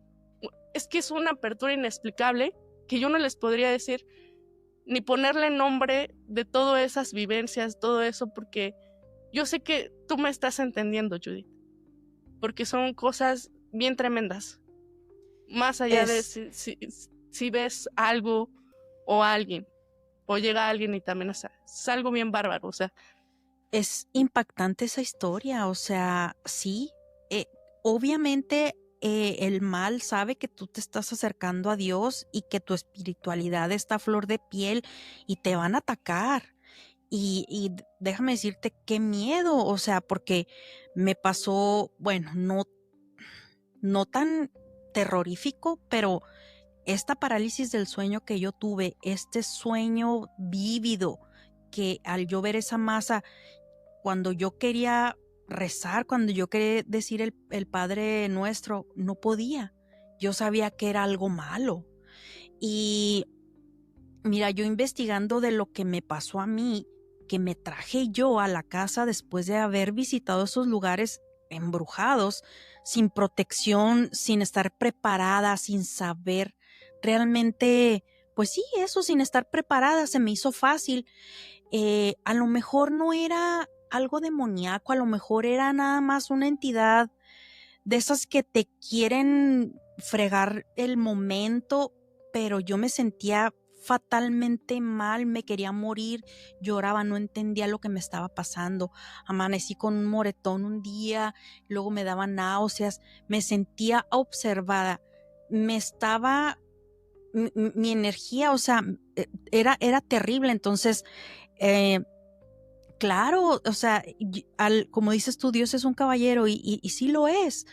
Es que es una apertura inexplicable que yo no les podría decir ni ponerle nombre de todas esas vivencias, todo eso, porque yo sé que tú me estás entendiendo, Judith, porque son cosas bien tremendas. Más allá de si ves algo o alguien, o llega alguien y te amenaza, es algo bien bárbaro, o sea. Es impactante esa historia, o sea, sí, obviamente el mal sabe que tú te estás acercando a Dios y que tu espiritualidad está a flor de piel y te van a atacar. Y déjame decirte qué miedo, o sea, porque me pasó, bueno, no tan terrorífico, pero esta parálisis del sueño que yo tuve, este sueño vívido, que al yo ver esa masa, cuando yo quería rezar, cuando yo quería decir el Padre Nuestro, no podía. Yo sabía que era algo malo. Y mira, yo investigando de lo que me pasó a mí, que me traje yo a la casa después de haber visitado esos lugares embrujados, sin protección, sin estar preparada, sin saber realmente, pues sí, eso, sin estar preparada, se me hizo fácil. A lo mejor no era algo demoníaco, a lo mejor era nada más una entidad de esas que te quieren fregar el momento, pero yo me sentía fatalmente mal, me quería morir, lloraba, no entendía lo que me estaba pasando, amanecí con un moretón un día, luego me daban náuseas, me sentía observada, mi energía, o sea, era terrible. Entonces, claro, o sea, como dices tú, Dios es un caballero y sí lo es.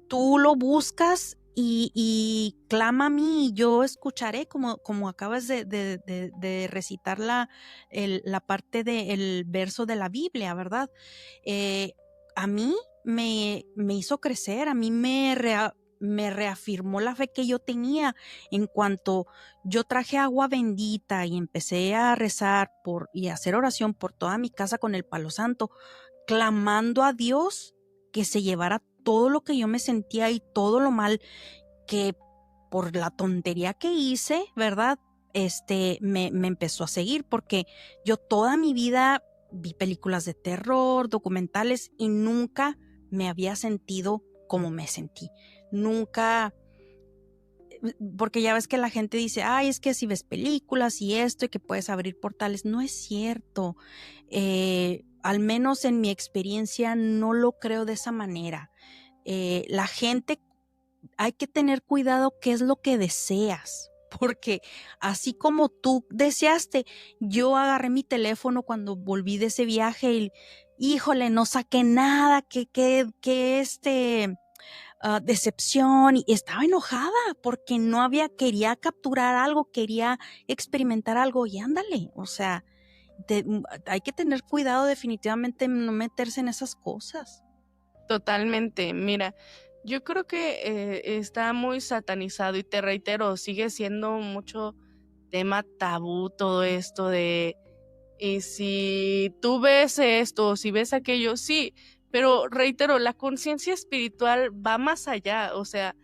Tú lo buscas y clama a mí y yo escucharé, como acabas de recitar la parte del verso de la Biblia, ¿verdad? A mí me hizo crecer, a mí me reafirmó la fe que yo tenía. En cuanto yo traje agua bendita y empecé a rezar y a hacer oración por toda mi casa con el palo santo, clamando a Dios que se llevara todo lo que yo me sentía y todo lo mal que por la tontería que hice, ¿verdad? Me empezó a seguir, porque yo toda mi vida vi películas de terror, documentales, y nunca me había sentido como me sentí. Nunca, porque ya ves que la gente dice, ay, es que si ves películas y esto y que puedes abrir portales. No es cierto. Al menos en mi experiencia no lo creo de esa manera. La gente, hay que tener cuidado qué es lo que deseas, porque así como tú deseaste, yo agarré mi teléfono cuando volví de ese viaje y híjole, no saqué nada, que decepción y estaba enojada porque quería capturar algo, quería experimentar algo y ándale, o sea, hay que tener cuidado definitivamente en no meterse en esas cosas. Totalmente, mira, yo creo que está muy satanizado y te reitero, sigue siendo mucho tema tabú todo esto de, y si tú ves esto, si ves aquello, sí, pero reitero, la conciencia espiritual va más allá, o sea,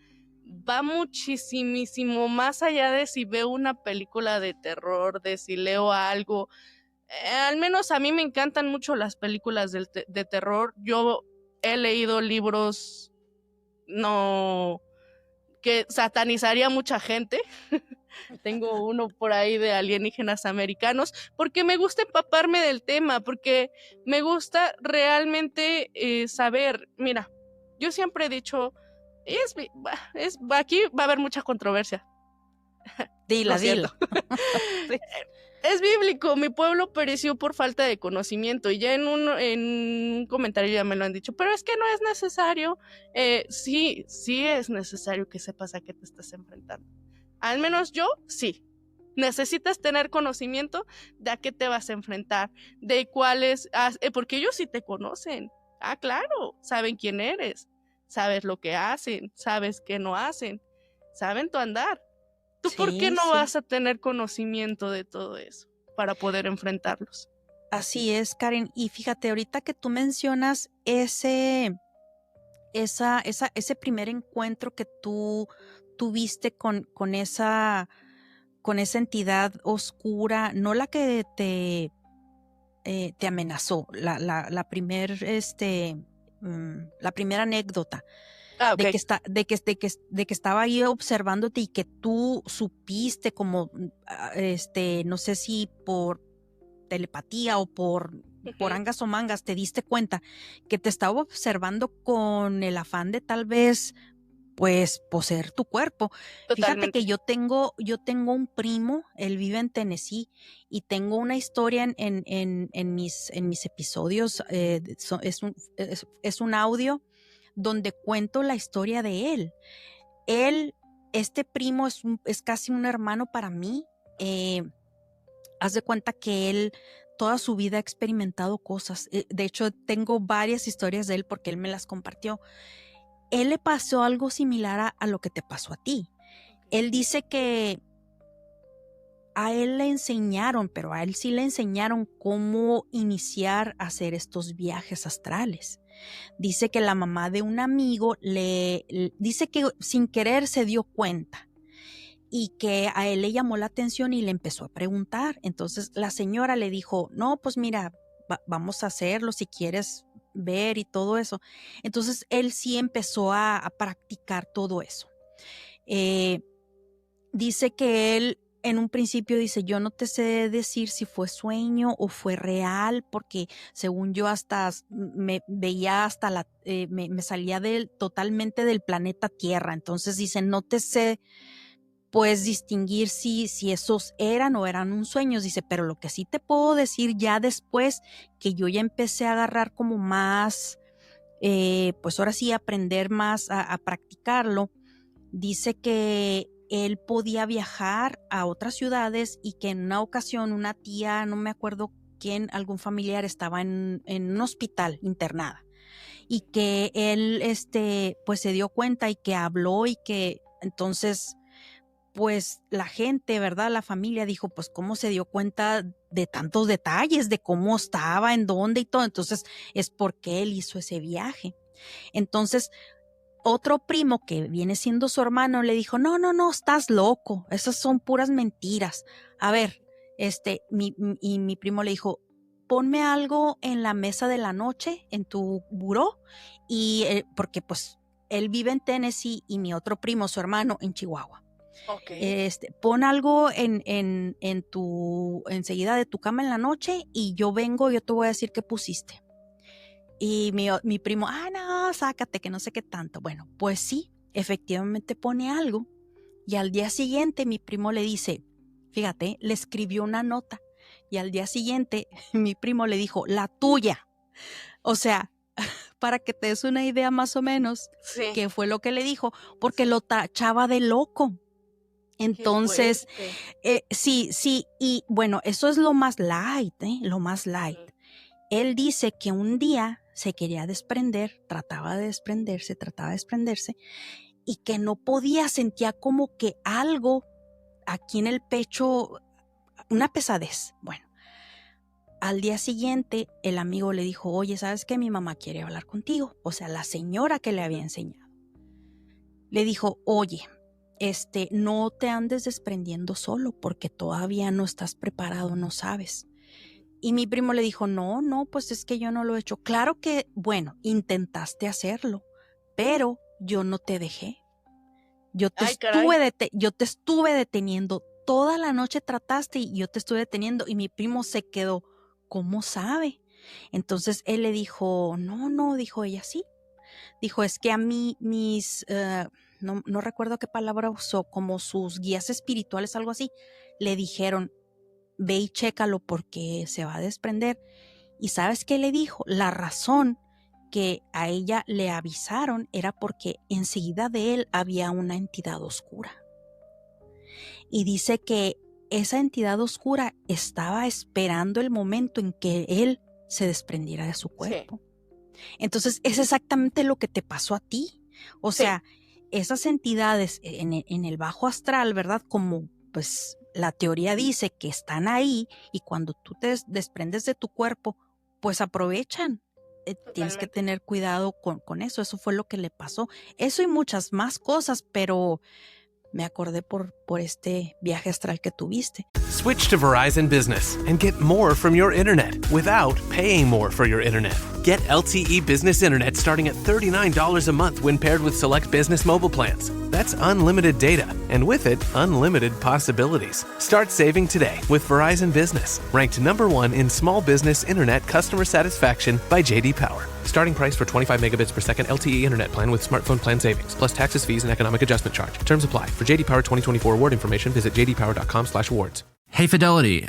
va muchísimo más allá de si veo una película de terror, de si leo algo. Al menos a mí me encantan mucho las películas de terror. Yo he leído libros no que satanizaría a mucha gente. Tengo uno por ahí de alienígenas americanos, porque me gusta empaparme del tema, porque me gusta realmente saber. Mira, yo siempre he dicho, aquí va a haber mucha controversia. Dila. Sí. Es bíblico, mi pueblo pereció por falta de conocimiento, y ya en un comentario ya me lo han dicho, pero es que no es necesario. Sí es necesario que sepas a qué te estás enfrentando. Al menos yo, sí. Necesitas tener conocimiento de a qué te vas a enfrentar, de cuáles, porque ellos sí te conocen. Ah, claro, saben quién eres, sabes lo que hacen, sabes qué no hacen, saben tu andar. ¿Tú por qué no vas a tener conocimiento de todo eso para poder enfrentarlos? Así es, Karen. Y fíjate, ahorita que tú mencionas ese primer encuentro que tú tuviste con esa entidad oscura, no la que te amenazó, la primera anécdota. Okay. De que estaba ahí observándote y que tú supiste como, no sé si por telepatía o por angas o mangas te diste cuenta que te estaba observando con el afán de tal vez pues poseer tu cuerpo. Totalmente. Fíjate que yo tengo un primo, él vive en Tennessee y tengo una historia en mis episodios, es un audio donde cuento la historia de él. Este primo es casi un hermano para mí. Haz de cuenta que él toda su vida ha experimentado cosas. De hecho, tengo varias historias de él porque él me las compartió. Él le pasó algo similar a lo que te pasó a ti. Él dice que a él le enseñaron, pero a él sí le enseñaron cómo iniciar a hacer estos viajes astrales. Dice que la mamá de un amigo dice que sin querer se dio cuenta y que a él le llamó la atención y le empezó a preguntar. Entonces la señora le dijo, no, pues mira, vamos a hacerlo si quieres ver y todo eso. Entonces él sí empezó a practicar todo eso. Dice que él en un principio dice, yo no te sé decir si fue sueño o fue real, porque según yo hasta me veía hasta me salía totalmente del planeta Tierra. Entonces dice, no te sé pues distinguir si esos eran o eran un sueño. Dice, pero lo que sí te puedo decir ya después que yo ya empecé a agarrar como más, pues ahora sí aprender más a practicarlo. Dice que él podía viajar a otras ciudades y que en una ocasión una tía, no me acuerdo quién, algún familiar estaba en un hospital internada y que él pues se dio cuenta y que habló y que entonces pues la gente, ¿verdad? La familia dijo, pues cómo se dio cuenta de tantos detalles, de cómo estaba, en dónde y todo. Entonces es porque él hizo ese viaje. Entonces otro primo que viene siendo su hermano le dijo, no, estás loco, esas son puras mentiras. A ver, mi primo le dijo, ponme algo en la mesa de la noche, en tu buró, y porque pues él vive en Tennessee y mi otro primo, su hermano, en Chihuahua. Okay. Pon algo enseguida de tu cama en la noche y yo vengo, yo te voy a decir qué pusiste. Y mi primo, no, sácate, que no sé qué tanto. Bueno, pues sí, efectivamente pone algo. Y al día siguiente mi primo le dice, fíjate, le escribió una nota. Y al día siguiente mi primo le dijo, la tuya. O sea, para que te des una idea más o menos Sí. qué fue lo que le dijo, porque lo tachaba de loco. Entonces, sí, y bueno, eso es lo más light, lo más light. Él dice que un día se quería desprender, trataba de desprenderse, y que no podía, sentía como que algo aquí en el pecho, una pesadez. Bueno, al día siguiente el amigo le dijo, oye, ¿sabes qué? Mi mamá quiere hablar contigo. O sea, la señora que le había enseñado. Le dijo, oye, no te andes desprendiendo solo porque todavía no estás preparado, no sabes. Y mi primo le dijo, no, pues es que yo no lo he hecho. Claro que, bueno, intentaste hacerlo, pero yo no te dejé. Yo te estuve deteniendo. Toda la noche trataste y yo te estuve deteniendo. Y mi primo se quedó, ¿cómo sabe? Entonces él le dijo, no, dijo ella, sí. Dijo, es que a mí no recuerdo qué palabra usó, como sus guías espirituales, algo así, le dijeron, ve y chécalo porque se va a desprender. ¿Y sabes qué le dijo? La razón que a ella le avisaron era porque enseguida de él había una entidad oscura. Y dice que esa entidad oscura estaba esperando el momento en que él se desprendiera de su cuerpo. Sí. Entonces es exactamente lo que te pasó a ti. O sea, esas entidades en el bajo astral, ¿verdad? Como pues la teoría dice que están ahí y cuando tú te desprendes de tu cuerpo, pues aprovechan. Tienes que tener cuidado con eso. Eso fue lo que le pasó. Eso y muchas más cosas, pero me acordé por este viaje astral que tuviste. Switch to Verizon Business and get more from your internet without paying more for your internet. Get LTE Business Internet starting at $39 a month when paired with select business mobile plans. That's unlimited data, and with it, unlimited possibilities. Start saving today with Verizon Business, ranked #1 in small business internet customer satisfaction by J.D. Power. Starting price for 25 megabits per second LTE internet plan with smartphone plan savings, plus taxes, fees, and economic adjustment charge. Terms apply. For J.D. Power 2024 award information, visit jdpower.com/awards. Hey, Fidelity.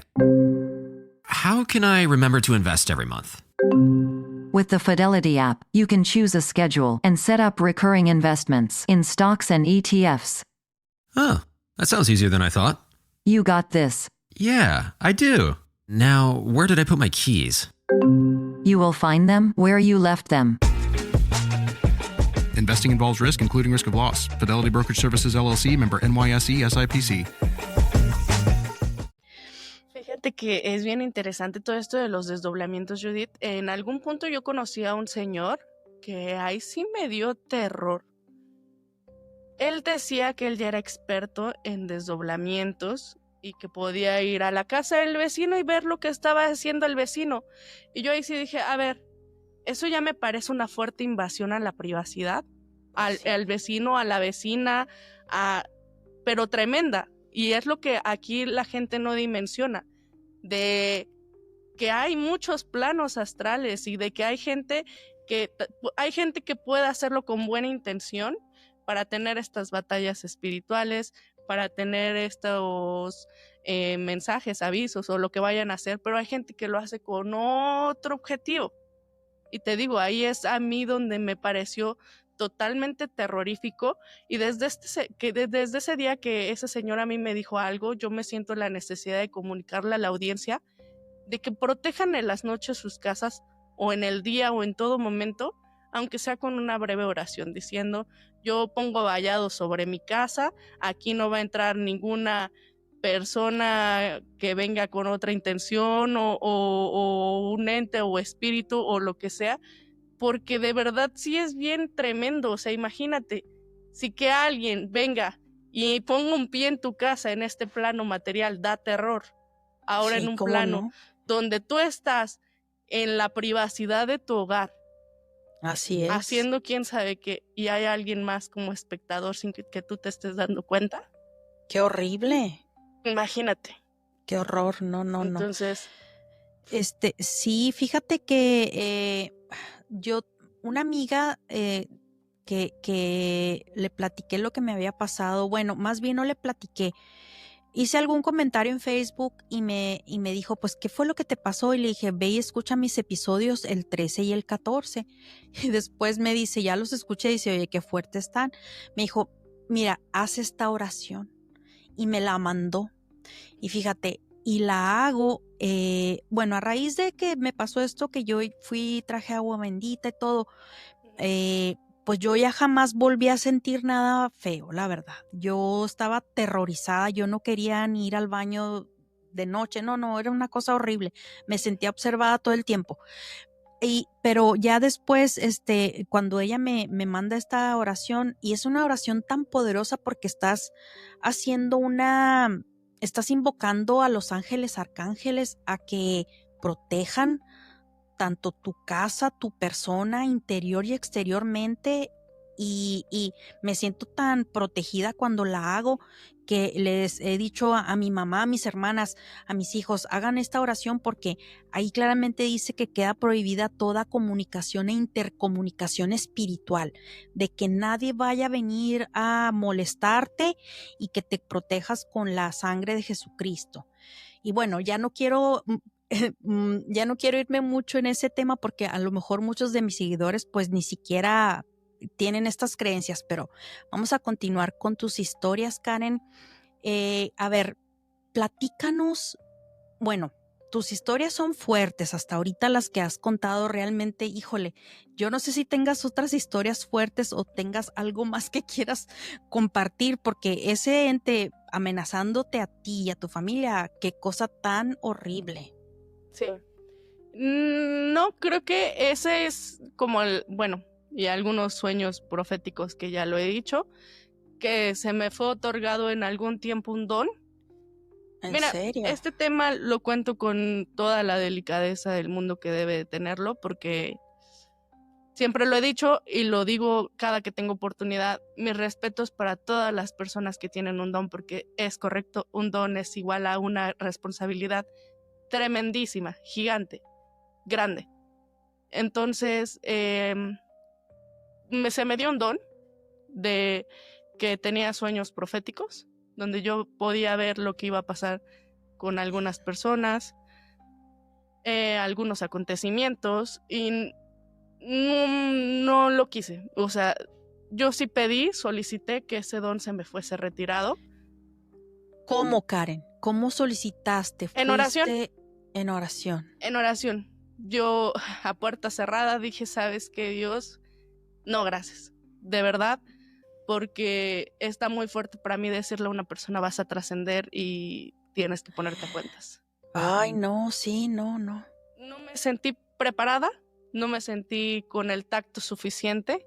How can I remember to invest every month? With the Fidelity app, you can choose a schedule and set up recurring investments in stocks and ETFs. Oh, that sounds easier than I thought. You got this. Yeah, I do. Now, where did I put my keys? You will find them where you left them. Investing involves risk, including risk of loss. Fidelity Brokerage Services, LLC, member NYSE, SIPC. Fíjate que es bien interesante todo esto de los desdoblamientos, Judith. En algún punto yo conocí a un señor que ahí sí me dio terror. Él decía que él ya era experto en desdoblamientos y que podía ir a la casa del vecino y ver lo que estaba haciendo el vecino. Y yo ahí sí dije, a ver, eso ya me parece una fuerte invasión a la privacidad, al vecino, a la vecina, pero tremenda. Y es lo que aquí la gente no dimensiona, de que hay muchos planos astrales y de que hay gente que puede hacerlo con buena intención para tener estas batallas espirituales, para tener estos mensajes, avisos o lo que vayan a hacer, pero hay gente que lo hace con otro objetivo. Y te digo, ahí es a mí donde me pareció totalmente terrorífico, y desde ese día que ese señor a mí me dijo algo, yo me siento la necesidad de comunicarle a la audiencia de que protejan en las noches sus casas o en el día o en todo momento, aunque sea con una breve oración diciendo, yo pongo vallado sobre mi casa, aquí no va a entrar ninguna persona que venga con otra intención o un ente o espíritu o lo que sea, porque de verdad sí es bien tremendo. O sea, imagínate, si que alguien venga y ponga un pie en tu casa en este plano material, da terror. Ahora sí, en un plano donde tú estás en la privacidad de tu hogar, así es, haciendo quién sabe qué, y hay alguien más como espectador sin que tú te estés dando cuenta. ¡Qué horrible! Imagínate. ¡Qué horror! No. Entonces, sí, fíjate que yo, una amiga que le platiqué lo que me había pasado, bueno, más bien no le platiqué, hice algún comentario en Facebook y me dijo, pues, ¿qué fue lo que te pasó? Y le dije, ve y escucha mis episodios el 13 y el 14. Y después me dice, ya los escuché, y dice, oye, qué fuertes están. Me dijo, mira, haz esta oración. Y me la mandó. Y fíjate, y la hago, bueno, a raíz de que me pasó esto, que yo traje agua bendita y todo, pues yo ya jamás volví a sentir nada feo, la verdad. Yo estaba aterrorizada, yo no quería ni ir al baño de noche, no, era una cosa horrible. Me sentía observada todo el tiempo. Pero ya después, cuando ella me manda esta oración, y es una oración tan poderosa porque estás invocando a los ángeles, arcángeles, a que protejan tanto tu casa, tu persona, interior y exteriormente, y me siento tan protegida cuando la hago, que les he dicho a mi mamá, a mis hermanas, a mis hijos, hagan esta oración, porque ahí claramente dice que queda prohibida toda comunicación e intercomunicación espiritual, de que nadie vaya a venir a molestarte y que te protejas con la sangre de Jesucristo. Y bueno, ya no quiero irme mucho en ese tema, porque a lo mejor muchos de mis seguidores pues ni siquiera tienen estas creencias, pero vamos a continuar con tus historias, Karen. A ver, platícanos. Bueno, tus historias son fuertes hasta ahorita, las que has contado. Realmente, híjole, yo no sé si tengas otras historias fuertes o tengas algo más que quieras compartir, porque ese ente amenazándote a ti y a tu familia, qué cosa tan horrible. Sí. No, creo que ese es como y algunos sueños proféticos que ya lo he dicho, que se me fue otorgado en algún tiempo un don. ¿En serio? Este tema lo cuento con toda la delicadeza del mundo que debe de tenerlo, porque siempre lo he dicho y lo digo cada que tengo oportunidad. Mis respetos para todas las personas que tienen un don, porque es correcto, un don es igual a una responsabilidad tremendísima, gigante, grande. Entonces, se me dio un don de que tenía sueños proféticos, donde yo podía ver lo que iba a pasar con algunas personas, algunos acontecimientos, y no lo quise. O sea, yo sí solicité que ese don se me fuese retirado. ¿Cómo, Karen? ¿Cómo solicitaste? En oración. En oración. En oración. Yo a puerta cerrada dije, ¿sabes qué, Dios? No, gracias. De verdad, porque está muy fuerte para mí decirle a una persona, vas a trascender y tienes que ponerte a cuentas. Ay, no, sí, no. No me sentí preparada, no me sentí con el tacto suficiente,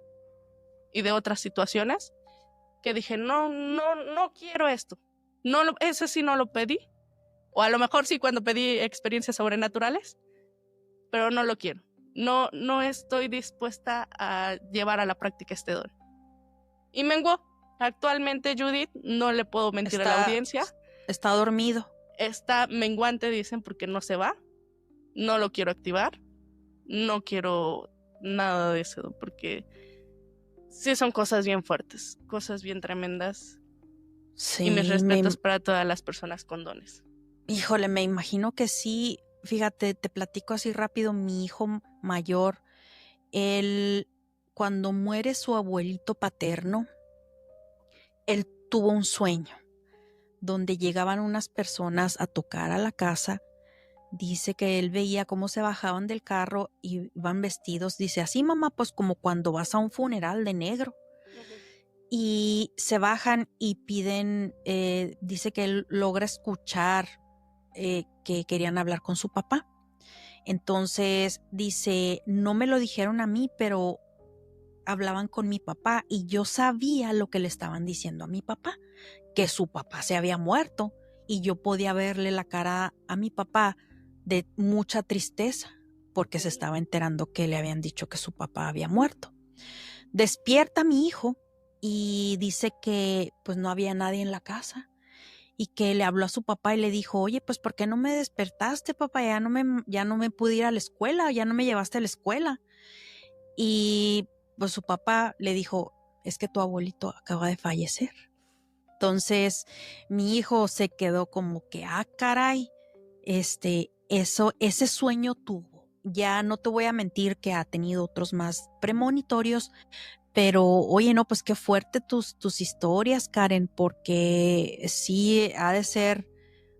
y de otras situaciones que dije, no quiero esto. Ese sí no lo pedí. O a lo mejor sí cuando pedí experiencias sobrenaturales, pero no lo quiero. No estoy dispuesta a llevar a la práctica este don. Y menguó. Actualmente, Judith, no le puedo mentir a la audiencia. Está dormido. Está menguante, dicen, porque no se va. No lo quiero activar. No quiero nada de eso, porque sí son cosas bien fuertes, cosas bien tremendas. Sí, y mis respetos para todas las personas con dones. Híjole, me imagino que sí. Fíjate, te platico así rápido. Mi hijo mayor, cuando muere su abuelito paterno, él tuvo un sueño donde llegaban unas personas a tocar a la casa. Dice que él veía cómo se bajaban del carro y iban vestidos, dice, así mamá, pues como cuando vas a un funeral de negro. Y se bajan y piden, dice que él logra escuchar que querían hablar con su papá. Entonces dice, no me lo dijeron a mí, pero hablaban con mi papá y yo sabía lo que le estaban diciendo a mi papá, que su papá se había muerto, y yo podía verle la cara a mi papá de mucha tristeza porque se estaba enterando que le habían dicho que su papá había muerto. Despierta mi hijo y dice que pues no había nadie en la casa, y que le habló a su papá y le dijo, oye, pues ¿por qué no me despertaste, papá? Ya no me pude ir a la escuela, ya no me llevaste a la escuela. Y pues su papá le dijo, es que tu abuelito acaba de fallecer. Entonces, mi hijo se quedó como que, caray, ese sueño tuvo. Ya no te voy a mentir que ha tenido otros más premonitorios, pero oye, no, pues qué fuerte tus historias, Karen, porque sí ha de ser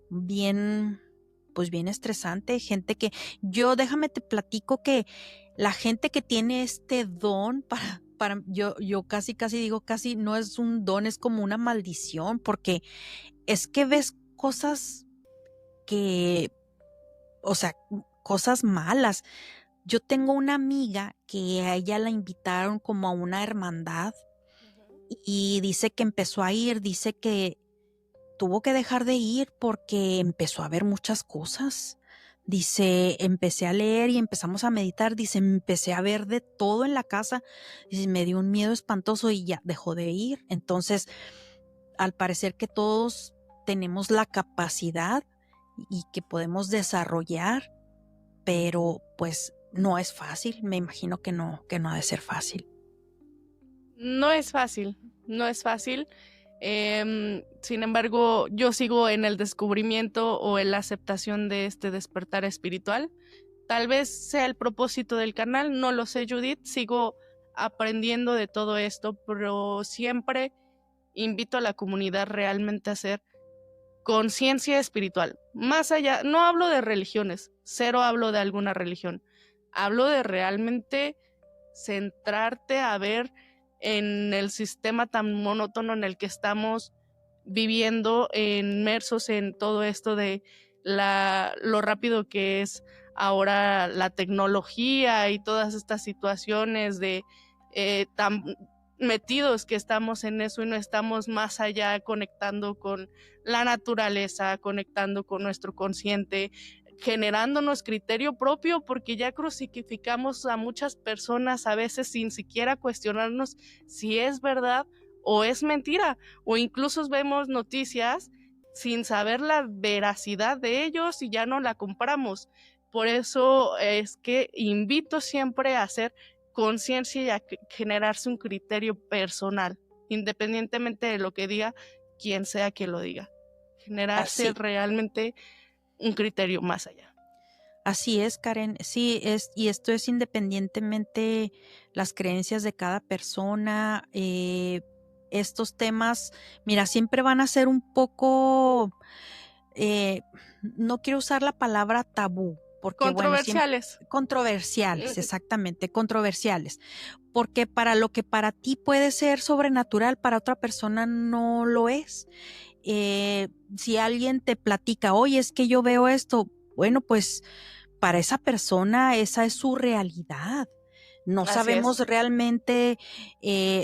bien, pues bien estresante. Gente que, déjame te platico que la gente que tiene este don yo casi digo, casi no es un don, es como una maldición, porque es que ves cosas que, o sea, cosas malas. Yo tengo una amiga que a ella la invitaron como a una hermandad y dice que empezó a ir, dice que tuvo que dejar de ir porque empezó a ver muchas cosas. Dice, empecé a leer y empezamos a meditar. Dice, empecé a ver de todo en la casa. Dice, me dio un miedo espantoso y ya dejó de ir. Entonces, al parecer que todos tenemos la capacidad y que podemos desarrollar, pero pues no es fácil. Me imagino que no ha de ser fácil. No es fácil, no es fácil. Sin embargo, yo sigo en el descubrimiento o en la aceptación de este despertar espiritual. Tal vez sea el propósito del canal, no lo sé, Judith. Sigo aprendiendo de todo esto, pero siempre invito a la comunidad realmente a hacer conciencia espiritual. Más allá, no hablo de religiones, cero hablo de alguna religión. Hablo de realmente centrarte a ver en el sistema tan monótono en el que estamos viviendo, inmersos en todo esto de lo rápido que es ahora la tecnología y todas estas situaciones de tan metidos que estamos en eso y no estamos más allá conectando con la naturaleza, conectando con nuestro consciente, generándonos criterio propio, porque ya crucificamos a muchas personas a veces sin siquiera cuestionarnos si es verdad o es mentira, o incluso vemos noticias sin saber la veracidad de ellos y ya no la compramos. Por eso es que invito siempre a hacer conciencia y a generarse un criterio personal, independientemente de lo que diga quien sea que lo diga. Generarse realmente un criterio más allá. Así es, Karen. Sí, y esto es independientemente las creencias de cada persona. Estos temas, mira, siempre van a ser un poco, no quiero usar la palabra tabú, porque controversiales. Controversiales, exactamente, controversiales. Porque para lo que para ti puede ser sobrenatural, para otra persona no lo es. Si alguien te platica, oye, es que yo veo esto, bueno, pues para esa persona esa es su realidad. No Así sabemos es. Realmente,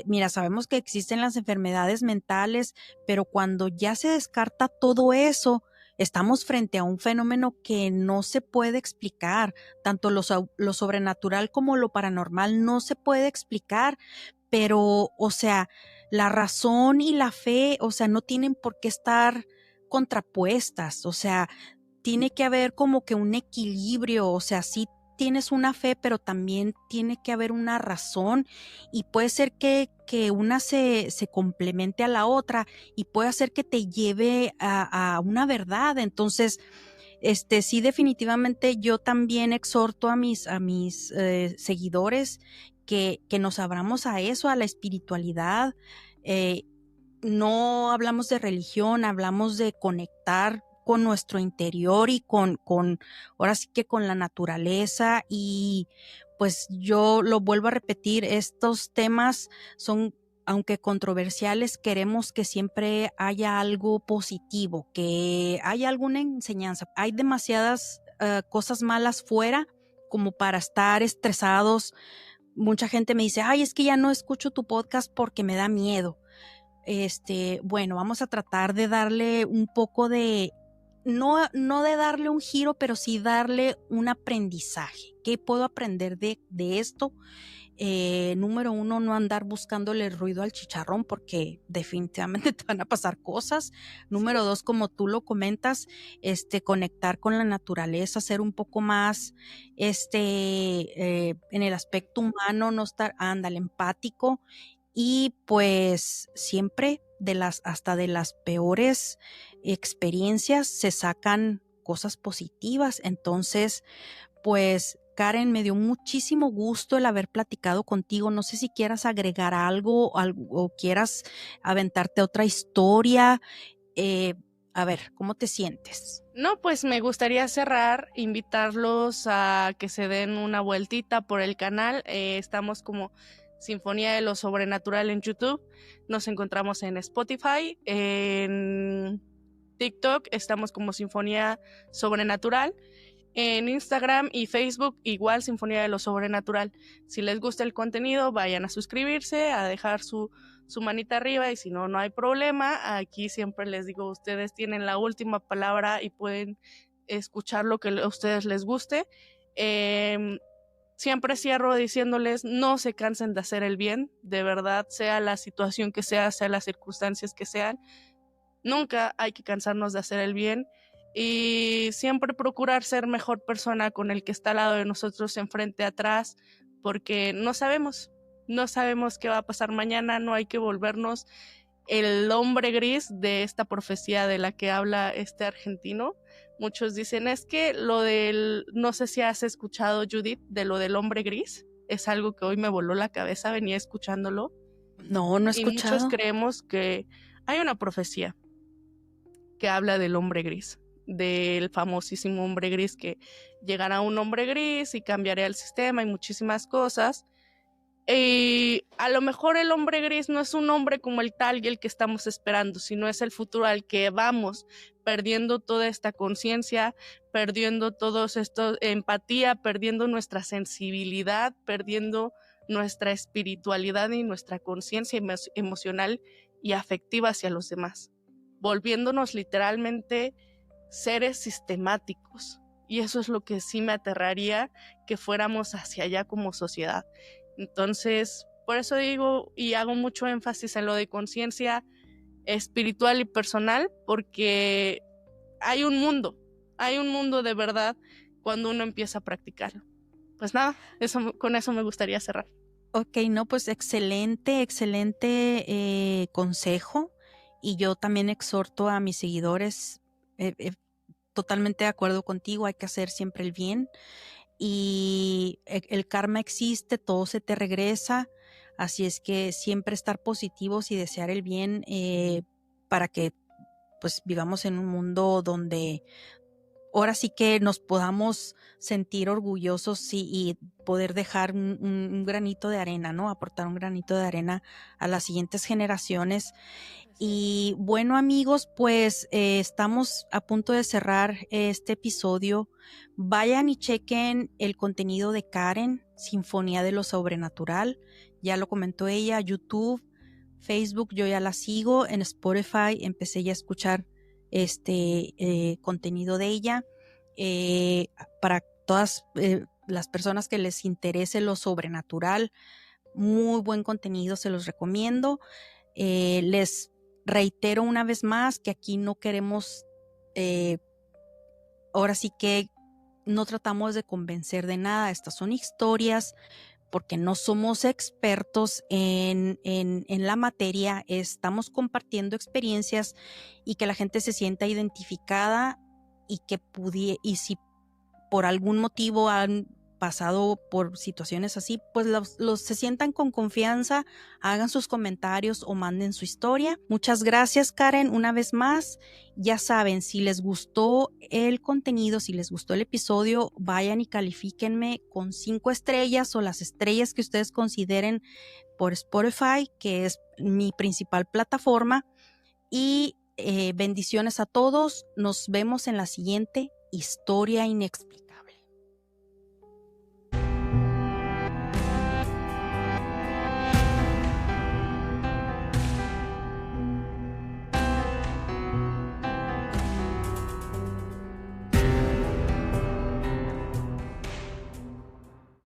mira, sabemos que existen las enfermedades mentales, pero cuando ya se descarta todo eso, estamos frente a un fenómeno que no se puede explicar. Tanto lo sobrenatural como lo paranormal no se puede explicar, pero, o sea, la razón y la fe, o sea, no tienen por qué estar contrapuestas, o sea, tiene que haber como que un equilibrio, o sea, sí tienes una fe, pero también tiene que haber una razón y puede ser que una se complemente a la otra y puede hacer que te lleve a una verdad. Entonces, sí, definitivamente yo también exhorto a mis seguidores que nos abramos a eso, a la espiritualidad. No hablamos de religión, hablamos de conectar con nuestro interior y con ahora sí que con la naturaleza. Y pues yo lo vuelvo a repetir, estos temas son, aunque controversiales, queremos que siempre haya algo positivo, que haya alguna enseñanza. Hay demasiadas cosas malas fuera como para estar estresados. Mucha gente me dice, ay, es que ya no escucho tu podcast porque me da miedo. Bueno, vamos a tratar de darle un poco de, no de darle un giro, pero sí darle un aprendizaje. ¿Qué puedo aprender de esto? Número uno, no andar buscándole ruido al chicharrón porque definitivamente te van a pasar cosas. Número dos, como tú lo comentas, conectar con la naturaleza, ser un poco más, en el aspecto humano, no estar, empático. Y pues siempre hasta de las peores experiencias se sacan cosas positivas. Entonces, pues Karen, me dio muchísimo gusto el haber platicado contigo. No sé si quieras agregar algo o quieras aventarte otra historia. A ver, ¿cómo te sientes? No, pues me gustaría cerrar, invitarlos a que se den una vueltita por el canal. Estamos como Sinfonía de lo Sobrenatural en YouTube. Nos encontramos en Spotify, en TikTok estamos como Sinfonía Sobrenatural. En Instagram y Facebook igual Sinfonía de lo Sobrenatural. Si les gusta el contenido, vayan a suscribirse, a dejar su manita arriba, y si no, no hay problema. Aquí siempre les digo, ustedes tienen la última palabra y pueden escuchar lo que a ustedes les guste. Siempre cierro diciéndoles, no se cansen de hacer el bien, de verdad, sea la situación que sea las circunstancias que sean, nunca hay que cansarnos de hacer el bien. Y siempre procurar ser mejor persona con el que está al lado de nosotros, enfrente, atrás, porque no sabemos qué va a pasar mañana. No hay que volvernos el hombre gris de esta profecía de la que habla este argentino. Muchos dicen, es que no sé si has escuchado, Judith, de lo del hombre gris. Es algo que hoy me voló la cabeza, venía escuchándolo. No he escuchado. Y muchos creemos que hay una profecía que habla del hombre gris, del famosísimo hombre gris, que llegará un hombre gris y cambiará el sistema y muchísimas cosas. Y a lo mejor el hombre gris no es un hombre como el tal y el que estamos esperando, sino es el futuro al que vamos, perdiendo toda esta conciencia, perdiendo todo esto, empatía, perdiendo nuestra sensibilidad, perdiendo nuestra espiritualidad y nuestra conciencia emocional y afectiva hacia los demás, volviéndonos literalmente seres sistemáticos. Y eso es lo que sí me aterraría, que fuéramos hacia allá como sociedad. Entonces, por eso digo y hago mucho énfasis en lo de conciencia espiritual y personal, porque hay un mundo de verdad cuando uno empieza a practicarlo. Pues nada, con eso me gustaría cerrar. Ok, no, pues excelente consejo. Y yo también exhorto a mis seguidores, totalmente de acuerdo contigo, hay que hacer siempre el bien. Y el karma existe, todo se te regresa, así es que siempre estar positivos y desear el bien, para que pues vivamos en un mundo donde ahora sí que nos podamos sentir orgullosos y poder dejar un granito de arena, ¿no? Aportar un granito de arena a las siguientes generaciones. Y bueno, amigos, pues estamos a punto de cerrar este episodio. Vayan y chequen el contenido de Karen, Sinfonía de lo Sobrenatural. Ya lo comentó ella, YouTube, Facebook, yo ya la sigo. En Spotify empecé ya a escuchar contenido de ella. Para todas las personas que les interese lo sobrenatural, muy buen contenido, se los recomiendo. Les reitero una vez más que aquí no queremos, ahora sí que no tratamos de convencer de nada. Estas son historias porque no somos expertos en la materia. Estamos compartiendo experiencias y que la gente se sienta identificada y y si por algún motivo han pasado por situaciones así, pues los se sientan con confianza, hagan sus comentarios o manden su historia. Muchas gracias, Karen, una vez más. Ya saben, si les gustó el contenido, si les gustó el episodio, vayan y califíquenme con 5 estrellas o las estrellas que ustedes consideren por Spotify, que es mi principal plataforma. Y bendiciones a todos. Nos vemos en la siguiente historia inexplicable.